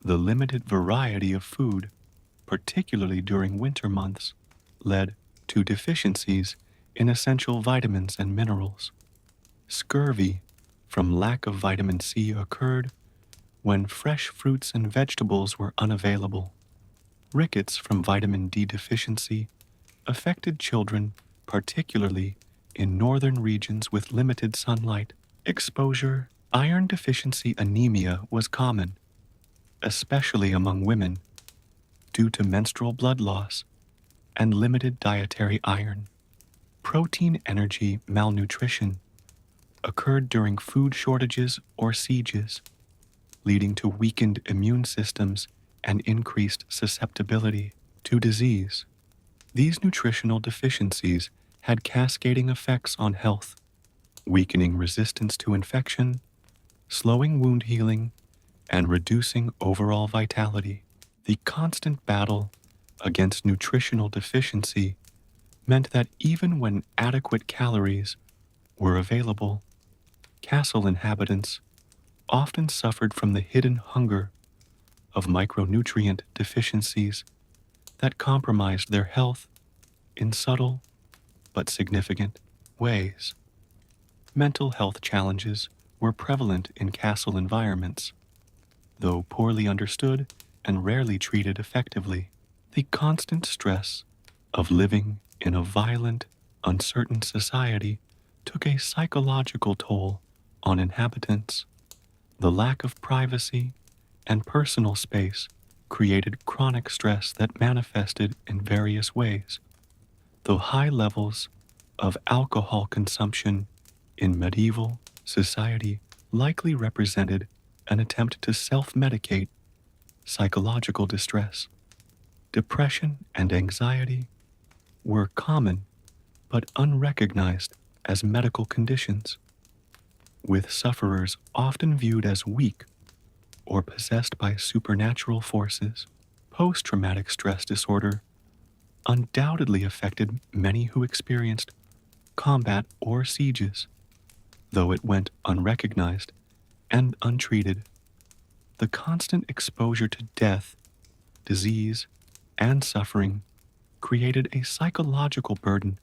the limited variety of food, particularly during winter months, led to deficiencies in essential vitamins and minerals. Scurvy from lack of vitamin C occurred when fresh fruits and vegetables were unavailable. Rickets from vitamin D deficiency affected children, particularly in northern regions with limited sunlight exposure. Iron deficiency anemia was common, especially among women, due to menstrual blood loss and limited dietary iron. Protein energy malnutrition occurred during food shortages or sieges, leading to weakened immune systems and increased susceptibility to disease. These nutritional deficiencies had cascading effects on health, weakening resistance to infection, slowing wound healing, and reducing overall vitality. The constant battle against nutritional deficiency meant that even when adequate calories were available, castle inhabitants often suffered from the hidden hunger of micronutrient deficiencies that compromised their health in subtle but significant ways. Mental health challenges were prevalent in castle environments, though poorly understood and rarely treated effectively. The constant stress of living in a violent, uncertain society took a psychological toll on inhabitants. The lack of privacy and personal space created chronic stress that manifested in various ways. Though high levels of alcohol consumption in medieval society likely represented an attempt to self-medicate psychological distress, depression and anxiety were common but unrecognized as medical conditions, with sufferers often viewed as weak or possessed by supernatural forces. Post-traumatic stress disorder undoubtedly affected many who experienced combat or sieges, though it went unrecognized and untreated. The constant exposure to death, disease, and suffering created a psychological burden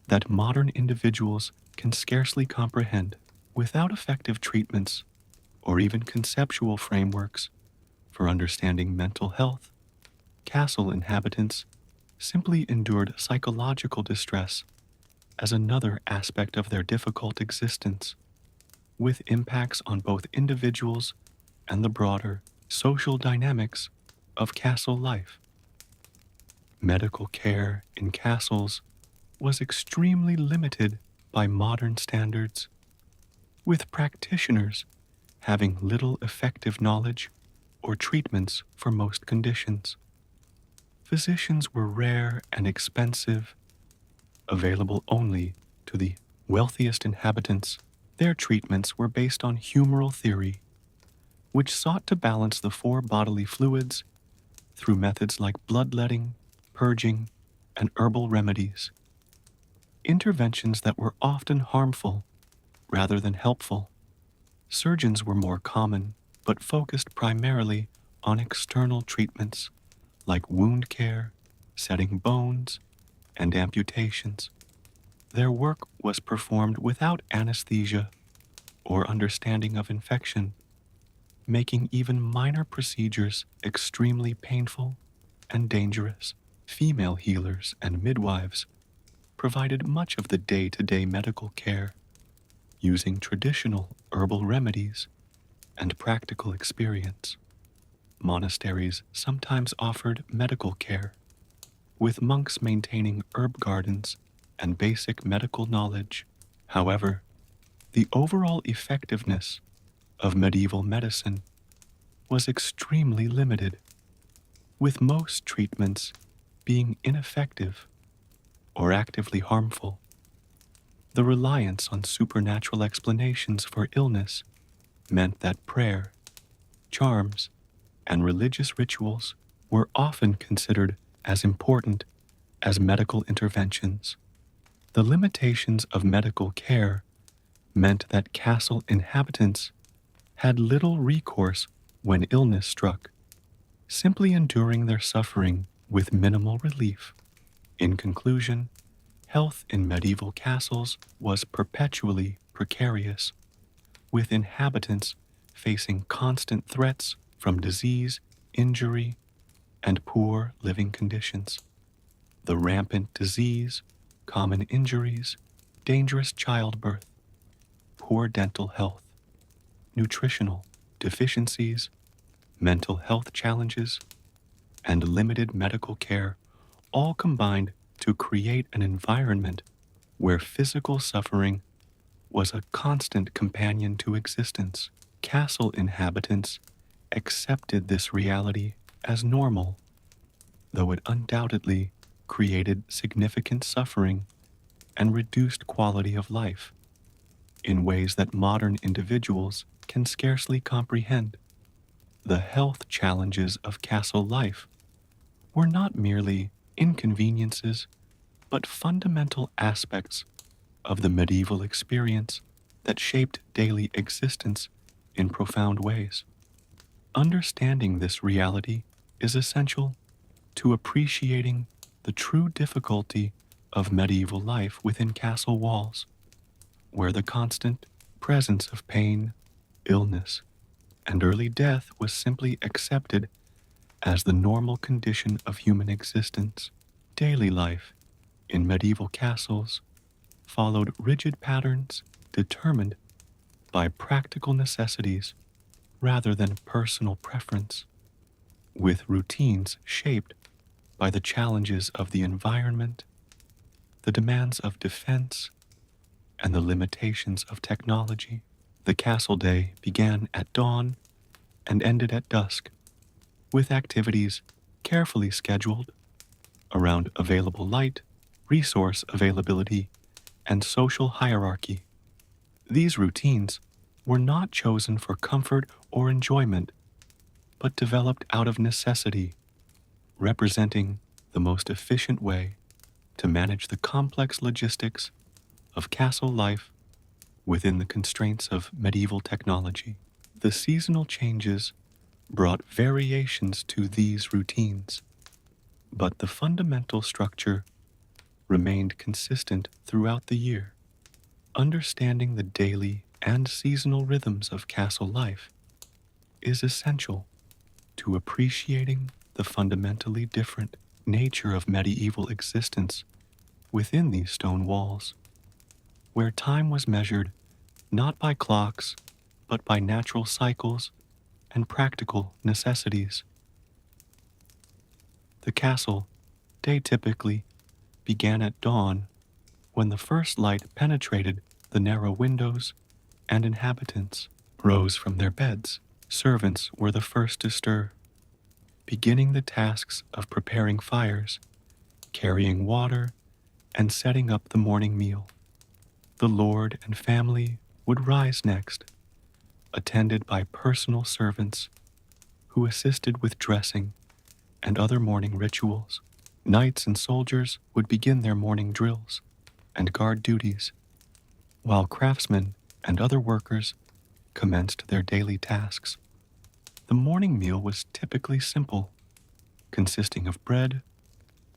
that modern individuals can scarcely comprehend. Without effective treatments or even conceptual frameworks for understanding mental health, castle inhabitants simply endured psychological distress as another aspect of their difficult existence, with impacts on both individuals and the broader social dynamics of castle life. Medical care in castles was extremely limited by modern standards, with practitioners having little effective knowledge or treatments for most conditions. Physicians were rare and expensive, available only to the wealthiest inhabitants. Their treatments were based on humoral theory, which sought to balance the four bodily fluids through methods like bloodletting, purging, and herbal remedies. interventions that were often harmful rather than helpful. Surgeons were more common, but focused primarily on external treatments like wound care, setting bones, and amputations. Their work was performed without anesthesia or understanding of infection, making even minor procedures extremely painful and dangerous. Female healers and midwives provided much of the day-to-day medical care, using traditional herbal remedies and practical experience. Monasteries sometimes offered medical care, with monks maintaining herb gardens and basic medical knowledge. However, the overall effectiveness of medieval medicine was extremely limited, with most treatments being ineffective or actively harmful. The reliance on supernatural explanations for illness meant that prayer, charms, and religious rituals were often considered as important as medical interventions. The limitations of medical care meant that castle inhabitants had little recourse when illness struck, simply enduring their suffering with minimal relief. In conclusion, health in medieval castles was perpetually precarious, with inhabitants facing constant threats from disease, injury, and poor living conditions. The rampant disease, common injuries, dangerous childbirth, poor dental health, nutritional deficiencies, mental health challenges, and limited medical care all combined to create an environment where physical suffering was a constant companion to existence. Castle inhabitants accepted this reality as normal, though it undoubtedly created significant suffering and reduced quality of life in ways that modern individuals can scarcely comprehend. The health challenges of castle life were not merely inconveniences, but fundamental aspects of the medieval experience that shaped daily existence in profound ways. Understanding this reality is essential to appreciating the true difficulty of medieval life within castle walls, where the constant presence of pain, illness, and early death was simply accepted as the normal condition of human existence. Daily life in medieval castles followed rigid patterns determined by practical necessities rather than personal preference, with routines shaped by the challenges of the environment, the demands of defense, and the limitations of technology. The castle day began at dawn and ended at dusk, with activities carefully scheduled around available light, resource availability, and social hierarchy. These routines were not chosen for comfort or enjoyment, but developed out of necessity, representing the most efficient way to manage the complex logistics of castle life within the constraints of medieval technology. The seasonal changes brought variations to these routines, but the fundamental structure remained consistent throughout the year. Understanding the daily and seasonal rhythms of castle life is essential to appreciating the fundamentally different nature of medieval existence within these stone walls, where time was measured not by clocks, but by natural cycles and practical necessities. The castle day typically began at dawn, when the first light penetrated the narrow windows and inhabitants rose from their beds. Servants were the first to stir, beginning the tasks of preparing fires, carrying water, and setting up the morning meal. The lord and family would rise next, attended by personal servants who assisted with dressing and other morning rituals. Knights and soldiers would begin their morning drills, and guard duties, while craftsmen and other workers commenced their daily tasks. The morning meal was typically simple, consisting of bread,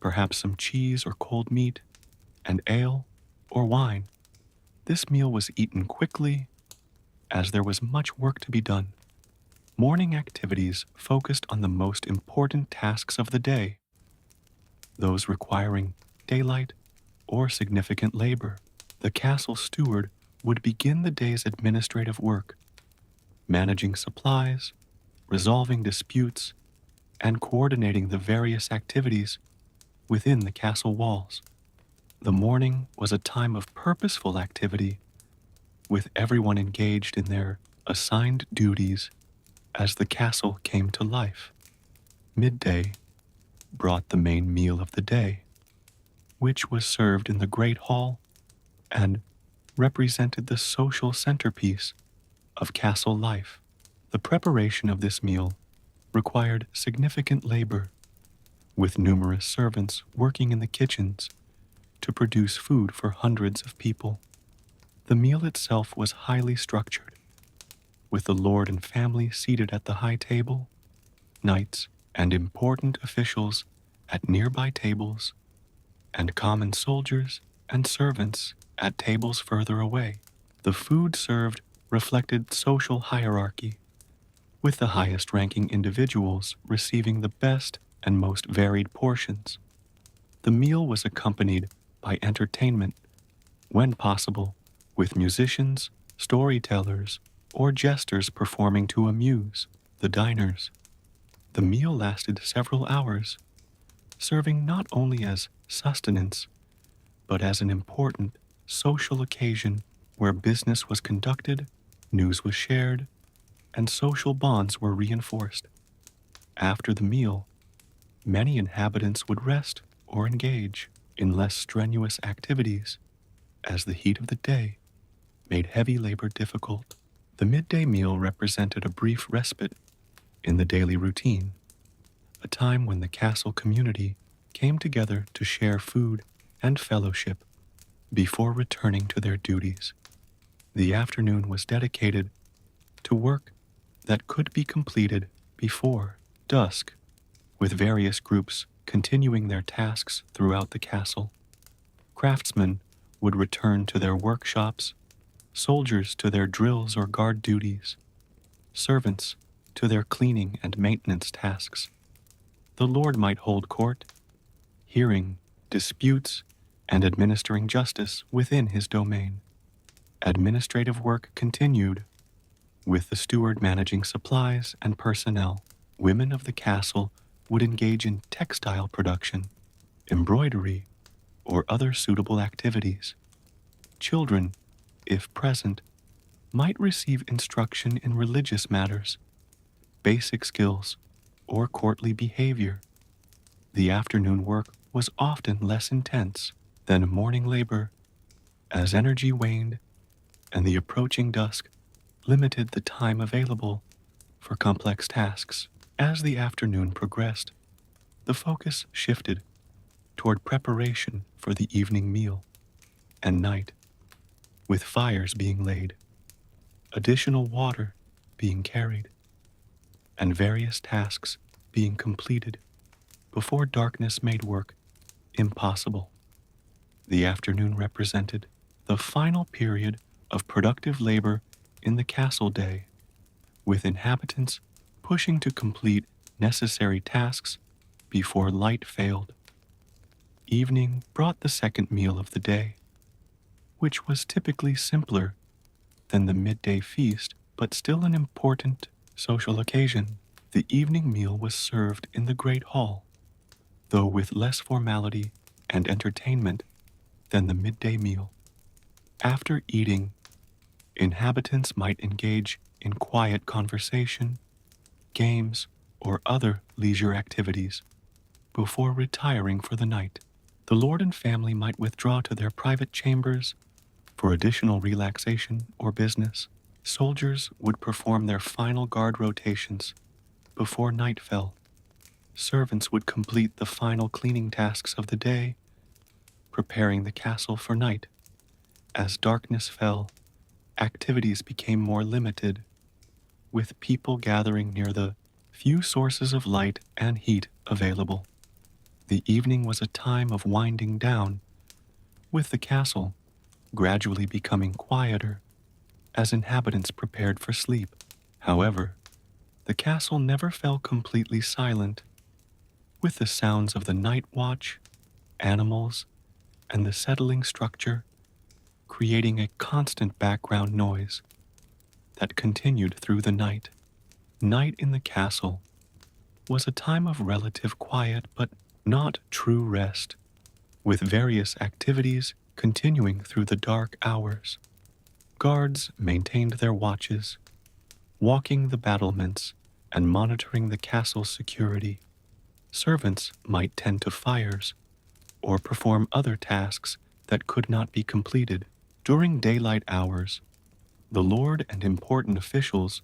perhaps some cheese or cold meat, and ale or wine. This meal was eaten quickly as there was much work to be done. Morning activities focused on the most important tasks of the day, those requiring daylight or significant labor. The castle steward would begin the day's administrative work, managing supplies, resolving disputes, and coordinating the various activities within the castle walls. The morning was a time of purposeful activity, with everyone engaged in their assigned duties as the castle came to life. Midday brought the main meal of the day, which was served in the great hall and represented the social centerpiece of castle life. The preparation of this meal required significant labor, with numerous servants working in the kitchens to produce food for hundreds of people. The meal itself was highly structured, with the lord and family seated at the high table, knights and important officials at nearby tables, and common soldiers and servants at tables further away. The food served reflected social hierarchy, with the highest ranking individuals receiving the best and most varied portions. The meal was accompanied by entertainment, when possible, with musicians, storytellers, or jesters performing to amuse the diners. The meal lasted several hours, serving not only as sustenance, but as an important social occasion where business was conducted, news was shared, and social bonds were reinforced. After the meal, many inhabitants would rest or engage in less strenuous activities, as the heat of the day made heavy labor difficult. The midday meal represented a brief respite in the daily routine, a time when the castle community came together to share food and fellowship before returning to their duties. The afternoon was dedicated to work that could be completed before dusk, with various groups continuing their tasks throughout the castle. Craftsmen would return to their workshops, soldiers to their drills or guard duties, servants to their cleaning and maintenance tasks. The lord might hold court, hearing disputes and administering justice within his domain. Administrative work continued, with the steward managing supplies and personnel. Women of the castle would engage in textile production, embroidery, or other suitable activities. Children, if present, might receive instruction in religious matters, basic skills, or courtly behavior. The afternoon work was often less intense than morning labor, as energy waned and the approaching dusk limited the time available for complex tasks. As the afternoon progressed, the focus shifted toward preparation for the evening meal and night, with fires being laid, additional water being carried, and various tasks being completed before darkness made work impossible. The afternoon represented the final period of productive labor in the castle day, with inhabitants pushing to complete necessary tasks before light failed. Evening brought the second meal of the day, which was typically simpler than the midday feast, but still an important social occasion. The evening meal was served in the great hall, though with less formality and entertainment than the midday meal. After eating, inhabitants might engage in quiet conversation, games, or other leisure activities before retiring for the night. The lord and family might withdraw to their private chambers for additional relaxation or business. Soldiers would perform their final guard rotations before night fell. Servants would complete the final cleaning tasks of the day, preparing the castle for night. As darkness fell, activities became more limited, with people gathering near the few sources of light and heat available. The evening was a time of winding down, with the castle gradually becoming quieter as inhabitants prepared for sleep. However, the castle never fell completely silent, with the sounds of the night watch, animals, and the settling structure creating a constant background noise that continued through the night. Night in the castle was a time of relative quiet but not true rest, with various activities continuing through the dark hours. Guards maintained their watches, walking the battlements and monitoring the castle's security. Servants might tend to fires or perform other tasks that could not be completed. During daylight hours, the lord and important officials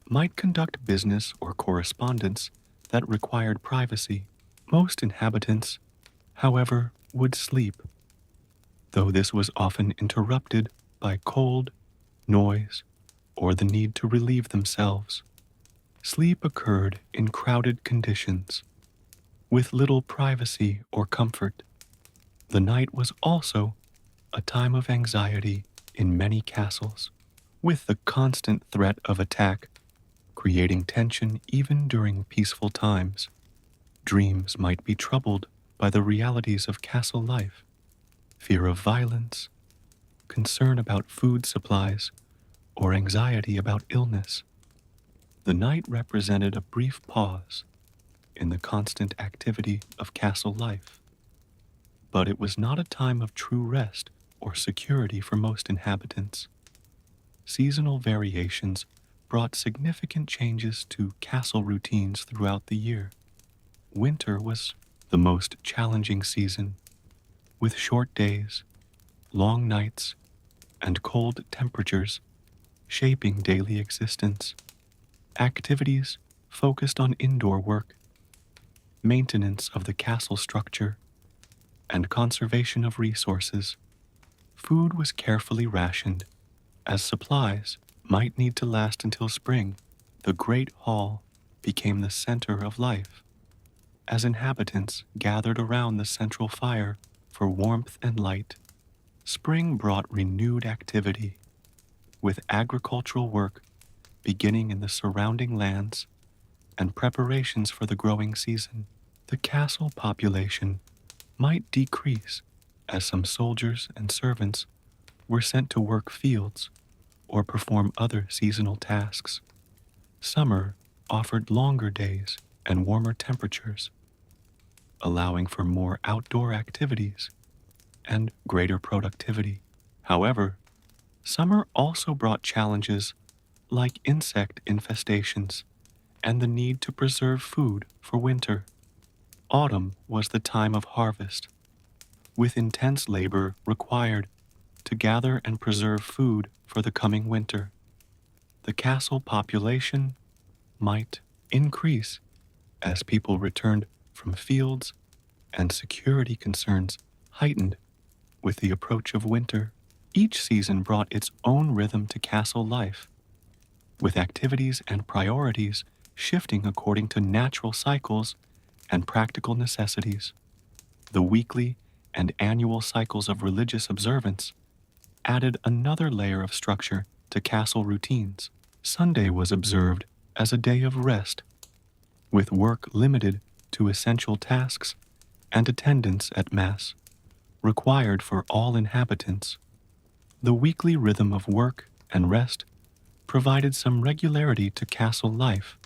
might conduct business or correspondence that required privacy. Most inhabitants, however, would sleep, though this was often interrupted by cold, noise, or the need to relieve themselves. Sleep occurred in crowded conditions, with little privacy or comfort. The night was also a time of anxiety in many castles, with the constant threat of attack creating tension even during peaceful times. Dreams might be troubled by the realities of castle life, fear of violence, concern about food supplies, or anxiety about illness. The night represented a brief pause in the constant activity of castle life, but it was not a time of true rest or security for most inhabitants. Seasonal variations brought significant changes to castle routines throughout the year. Winter was the most challenging season, with short days, long nights, and cold temperatures shaping daily existence. Activities focused on indoor work, maintenance of the castle structure, and conservation of resources. Food was carefully rationed, as supplies might need to last until spring. The Great Hall became the center of life, as inhabitants gathered around the central fire for warmth and light. Spring brought renewed activity, with agricultural work beginning in the surrounding lands and preparations for the growing season. The castle population might decrease as some soldiers and servants were sent to work fields or perform other seasonal tasks. Summer offered longer days and warmer temperatures, allowing for more outdoor activities and greater productivity. However, summer also brought challenges like insect infestations and the need to preserve food for winter. Autumn was the time of harvest, with intense labor required to gather and preserve food for the coming winter. The castle population might increase as people returned from fields and security concerns heightened with the approach of winter. Each season brought its own rhythm to castle life, with activities and priorities shifting according to natural cycles and practical necessities. The weekly and annual cycles of religious observance added another layer of structure to castle routines. Sunday was observed as a day of rest, with work limited to essential tasks and attendance at Mass, required for all inhabitants. The weekly rhythm of work and rest provided some regularity to castle life,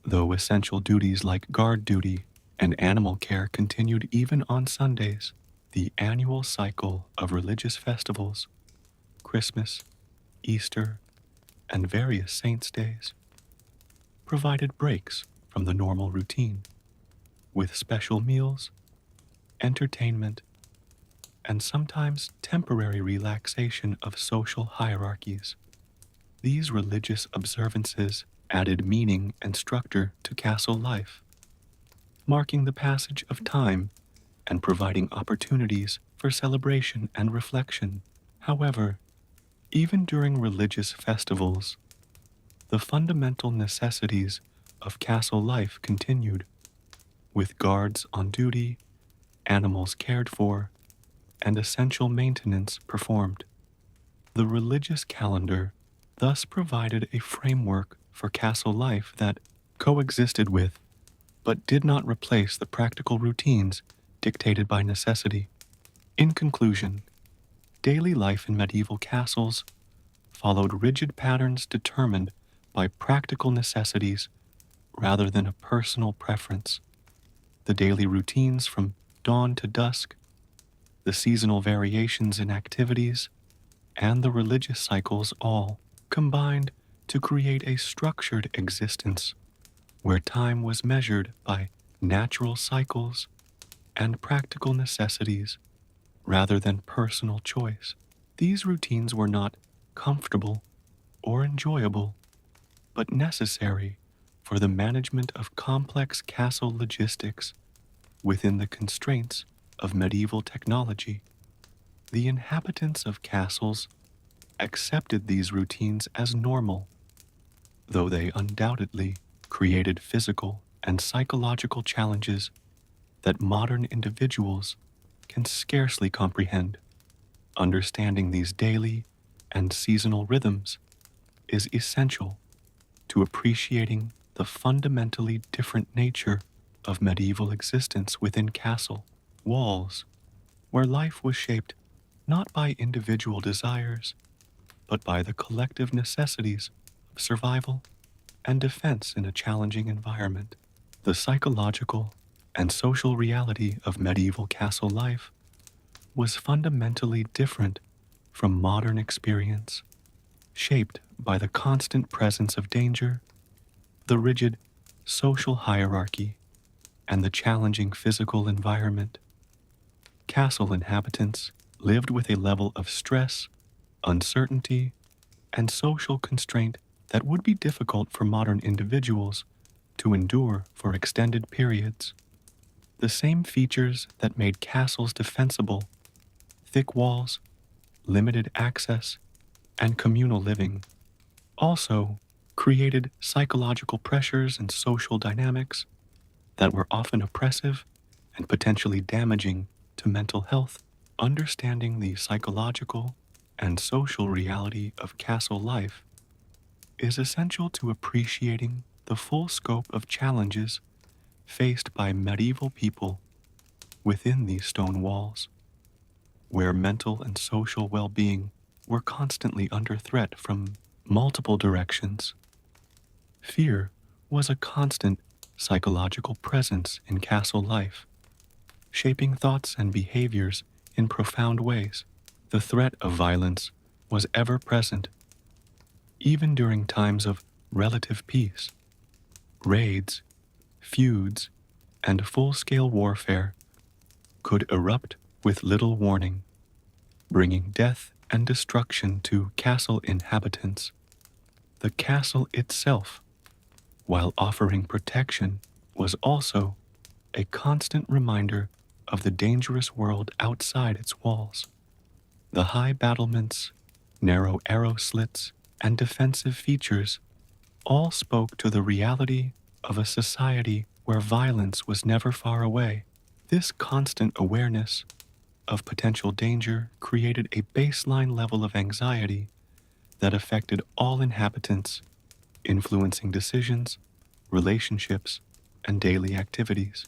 though essential duties like guard duty and animal care continued even on Sundays. The annual cycle of religious festivals, Christmas, Easter, and various saints' days, provided breaks from the normal routine, with special meals, entertainment, and sometimes temporary relaxation of social hierarchies. These religious observances added meaning and structure to castle life, marking the passage of time and providing opportunities for celebration and reflection. However, even during religious festivals, the fundamental necessities of castle life continued, with guards on duty, animals cared for, and essential maintenance performed. The religious calendar thus provided a framework for castle life that coexisted with, but did not replace the practical routines dictated by necessity. In conclusion, daily life in medieval castles followed rigid patterns determined by practical necessities rather than a personal preference. The daily routines from dawn to dusk, the seasonal variations in activities, and the religious cycles all combined to create a structured existence where time was measured by natural cycles and practical necessities rather than personal choice. These routines were not comfortable or enjoyable, but necessary for the management of complex castle logistics within the constraints of medieval technology. The inhabitants of castles accepted these routines as normal, though they undoubtedly created physical and psychological challenges that modern individuals can scarcely comprehend. Understanding these daily and seasonal rhythms is essential to appreciating the fundamentally different nature of medieval existence within castle walls, where life was shaped not by individual desires, but by the collective necessities of survival and defense in a challenging environment. The psychological and social reality of medieval castle life was fundamentally different from modern experience, shaped by the constant presence of danger, the rigid social hierarchy, and the challenging physical environment. Castle inhabitants lived with a level of stress, uncertainty, and social constraint that would be difficult for modern individuals to endure for extended periods. The same features that made castles defensible, thick walls, limited access, and communal living, also created psychological pressures and social dynamics that were often oppressive and potentially damaging to mental health. Understanding the psychological and social reality of castle life is essential to appreciating the full scope of challenges faced by medieval people within these stone walls, where mental and social well-being were constantly under threat from multiple directions. Fear was a constant psychological presence in castle life, shaping thoughts and behaviors in profound ways. The threat of violence was ever present, even during times of relative peace. Raids, feuds, and full-scale warfare could erupt with little warning, bringing death and destruction to castle inhabitants. The castle itself, while offering protection, was also a constant reminder of the dangerous world outside its walls. The high battlements, narrow arrow slits, and defensive features all spoke to the reality of a society where violence was never far away. This constant awareness of potential danger created a baseline level of anxiety that affected all inhabitants, influencing decisions, relationships, and daily activities.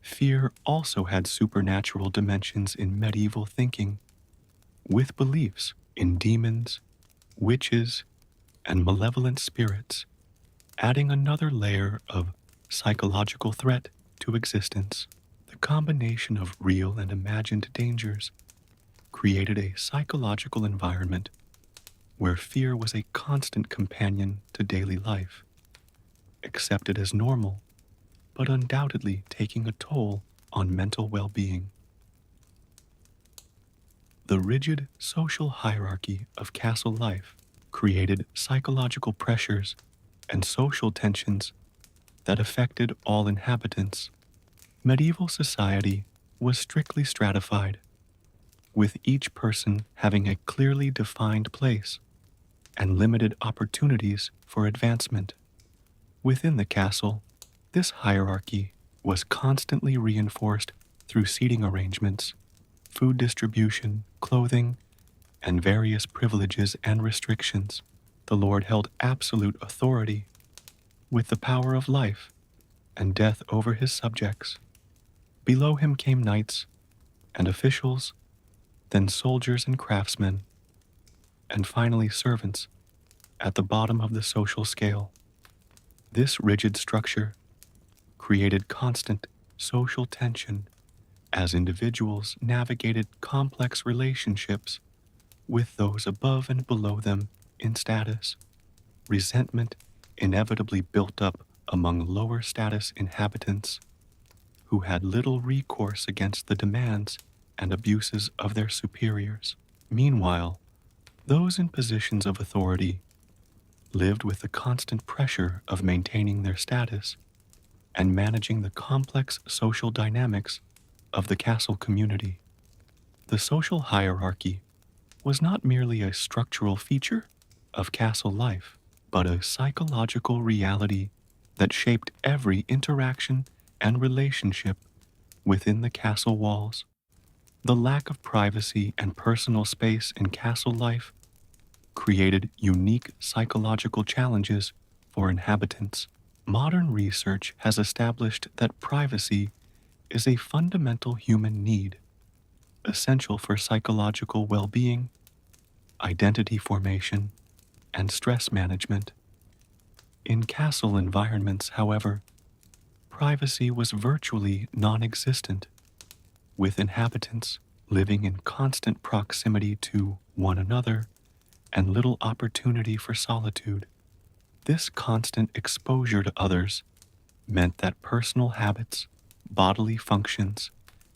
Fear also had supernatural dimensions in medieval thinking, with beliefs in demons, witches, and malevolent spirits, adding another layer of psychological threat to existence. The combination of real and imagined dangers created a psychological environment where fear was a constant companion to daily life, accepted as normal, but undoubtedly taking a toll on mental well-being. The rigid social hierarchy of castle life created psychological pressures and social tensions that affected all inhabitants. Medieval society was strictly stratified, with each person having a clearly defined place and limited opportunities for advancement. Within the castle, this hierarchy was constantly reinforced through seating arrangements, food distribution, clothing, and various privileges and restrictions. The Lord held absolute authority with the power of life and death over his subjects. Below him came knights and officials, then soldiers and craftsmen, and finally servants at the bottom of the social scale. This rigid structure created constant social tension as individuals navigated complex relationships with those above and below them in status. Resentment inevitably built up among lower status inhabitants who had little recourse against the demands and abuses of their superiors. Meanwhile, those in positions of authority lived with the constant pressure of maintaining their status and managing the complex social dynamics of the castle community. The social hierarchy was not merely a structural feature of castle life, but a psychological reality that shaped every interaction and relationship within the castle walls. The lack of privacy and personal space in castle life created unique psychological challenges for inhabitants. Modern research has established that privacy is a fundamental human need, essential for psychological well-being, identity formation, and stress management. In castle environments, however, privacy was virtually non-existent, with inhabitants living in constant proximity to one another and little opportunity for solitude. This constant exposure to others meant that personal habits, bodily functions,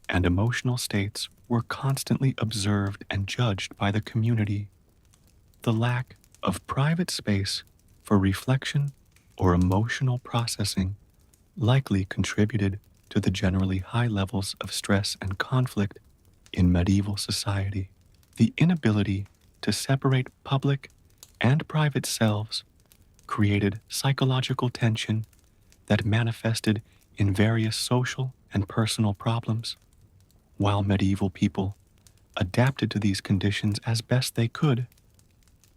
and emotional states were constantly observed and judged by the community. The lack of private space for reflection or emotional processing likely contributed to the generally high levels of stress and conflict in medieval society. The inability to separate public and private selves created psychological tension that manifested in various social and personal problems. While medieval people adapted to these conditions as best they could,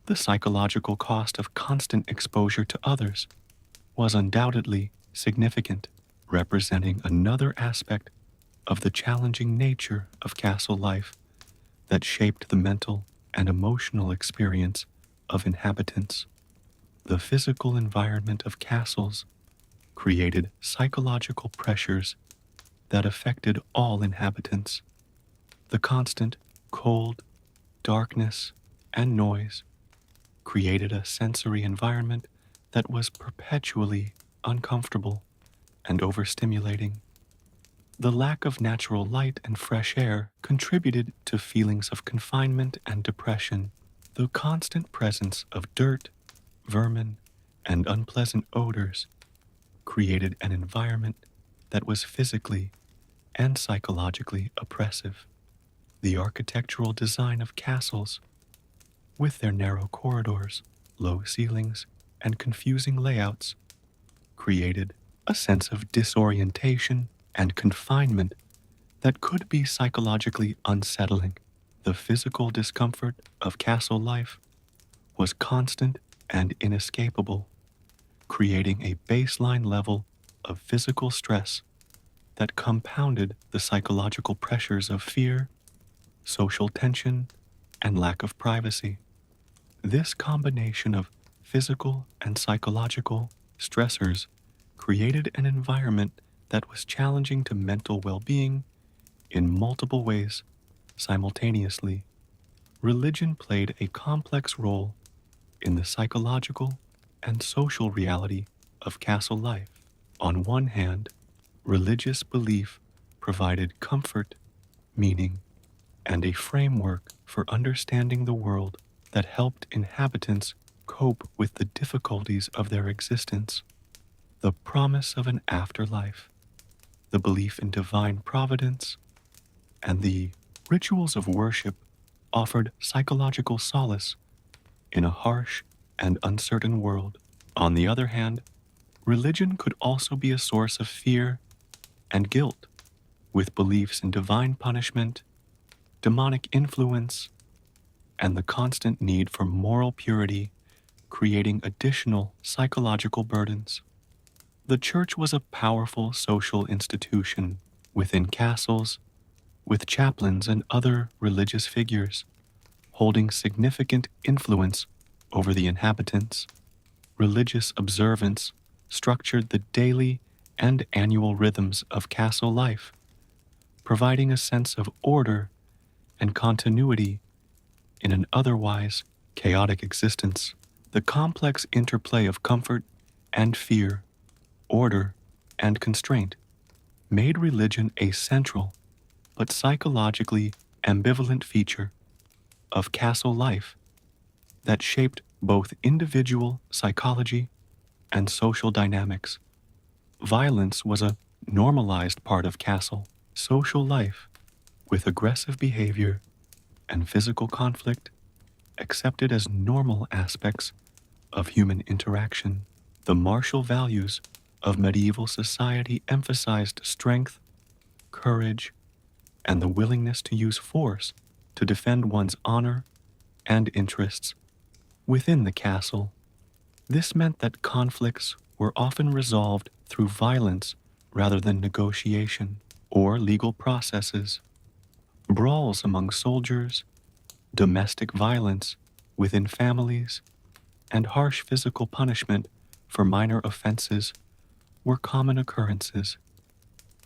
the psychological cost of constant exposure to others was undoubtedly significant, representing another aspect of the challenging nature of castle life that shaped the mental and emotional experience of inhabitants. The physical environment of castles created psychological pressures that affected all inhabitants. The constant cold, darkness, and noise created a sensory environment that was perpetually uncomfortable and overstimulating. The lack of natural light and fresh air contributed to feelings of confinement and depression. The constant presence of dirt, vermin, and unpleasant odors created an environment that was physically and psychologically oppressive. The architectural design of castles, with their narrow corridors, low ceilings, and confusing layouts, created a sense of disorientation and confinement that could be psychologically unsettling. The physical discomfort of castle life was constant and inescapable, creating a baseline level of physical stress that compounded the psychological pressures of fear, social tension, and lack of privacy. This combination of physical and psychological stressors created an environment that was challenging to mental well-being in multiple ways simultaneously. Religion played a complex role in the psychological and social reality of castle life. On one hand, religious belief provided comfort, meaning, and a framework for understanding the world that helped inhabitants cope with the difficulties of their existence. The promise of an afterlife, the belief in divine providence, and the Rituals of worship offered psychological solace in a harsh and uncertain world. On the other hand, religion could also be a source of fear and guilt, with beliefs in divine punishment, demonic influence, and the constant need for moral purity, creating additional psychological burdens. The church was a powerful social institution within castles, with chaplains and other religious figures holding significant influence over the inhabitants. Religious observance structured the daily and annual rhythms of castle life, providing a sense of order and continuity in an otherwise chaotic existence. The complex interplay of comfort and fear, order and constraint, made religion a central but psychologically ambivalent feature of castle life that shaped both individual psychology and social dynamics. Violence was a normalized part of castle social life, with aggressive behavior and physical conflict accepted as normal aspects of human interaction. The martial values of medieval society emphasized strength, courage, and the willingness to use force to defend one's honor and interests. Within the castle, this meant that conflicts were often resolved through violence rather than negotiation or legal processes. Brawls among soldiers, domestic violence within families, and harsh physical punishment for minor offenses were common occurrences.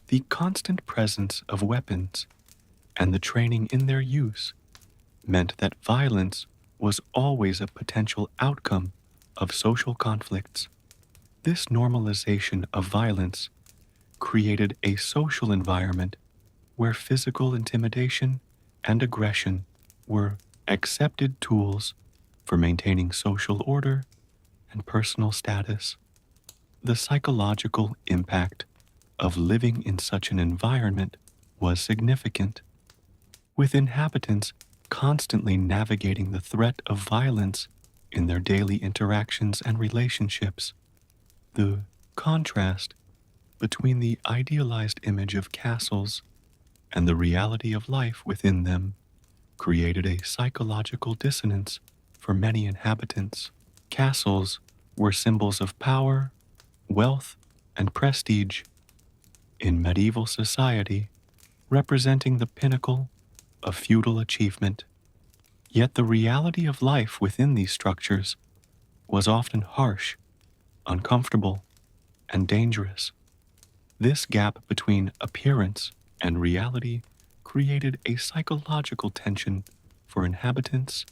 The constant presence of weapons and the training in their use meant that violence was always a potential outcome of social conflicts. This normalization of violence created a social environment where physical intimidation and aggression were accepted tools for maintaining social order and personal status. The psychological impact of living in such an environment was significant, with inhabitants constantly navigating the threat of violence in their daily interactions and relationships. The contrast between the idealized image of castles and the reality of life within them created a psychological dissonance for many inhabitants. Castles were symbols of power, wealth, and prestige in medieval society, representing the pinnacle of feudal achievement. Yet the reality of life within these structures was often harsh, uncomfortable, and dangerous. This gap between appearance and reality created a psychological tension for inhabitants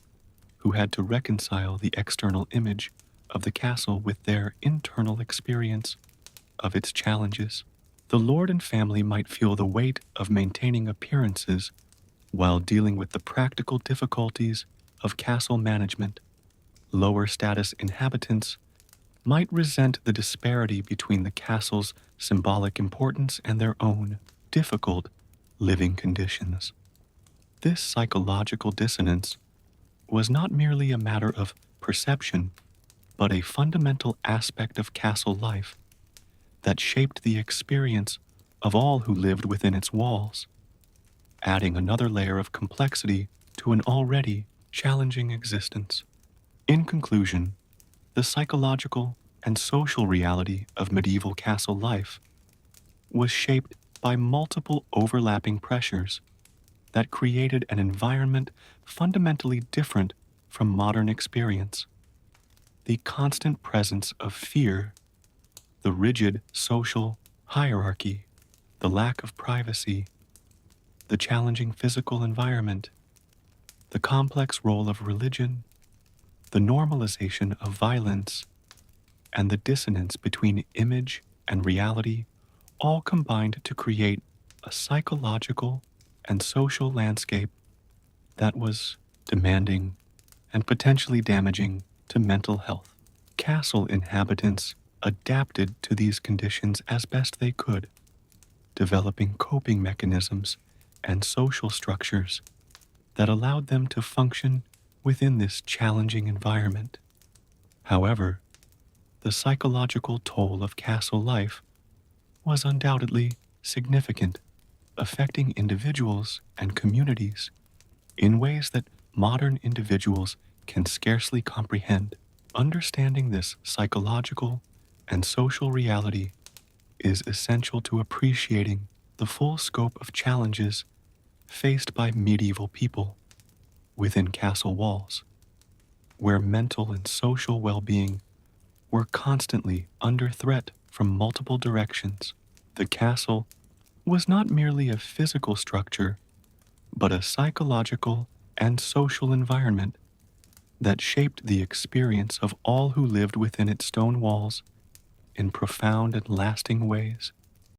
who had to reconcile the external image of the castle with their internal experience of its challenges. The lord and family might feel the weight of maintaining appearances while dealing with the practical difficulties of castle management. Lower status inhabitants might resent the disparity between the castle's symbolic importance and their own difficult living conditions. This psychological dissonance was not merely a matter of perception, but a fundamental aspect of castle life that shaped the experience of all who lived within its walls, adding another layer of complexity to an already challenging existence. In conclusion, the psychological and social reality of medieval castle life was shaped by multiple overlapping pressures that created an environment fundamentally different from modern experience. The constant presence of fear, the rigid social hierarchy, the lack of privacy, the challenging physical environment, the complex role of religion, the normalization of violence, and the dissonance between image and reality all combined to create a psychological and social landscape that was demanding and potentially damaging to mental health. Castle inhabitants adapted to these conditions as best they could, developing coping mechanisms and social structures that allowed them to function within this challenging environment. However, the psychological toll of castle life was undoubtedly significant, affecting individuals and communities in ways that modern individuals can scarcely comprehend. Understanding this psychological and social reality is essential to appreciating the full scope of challenges faced by medieval people within castle walls, where mental and social well being were constantly under threat from multiple directions. The castle was not merely a physical structure, but a psychological and social environment that shaped the experience of all who lived within its stone walls in profound and lasting ways.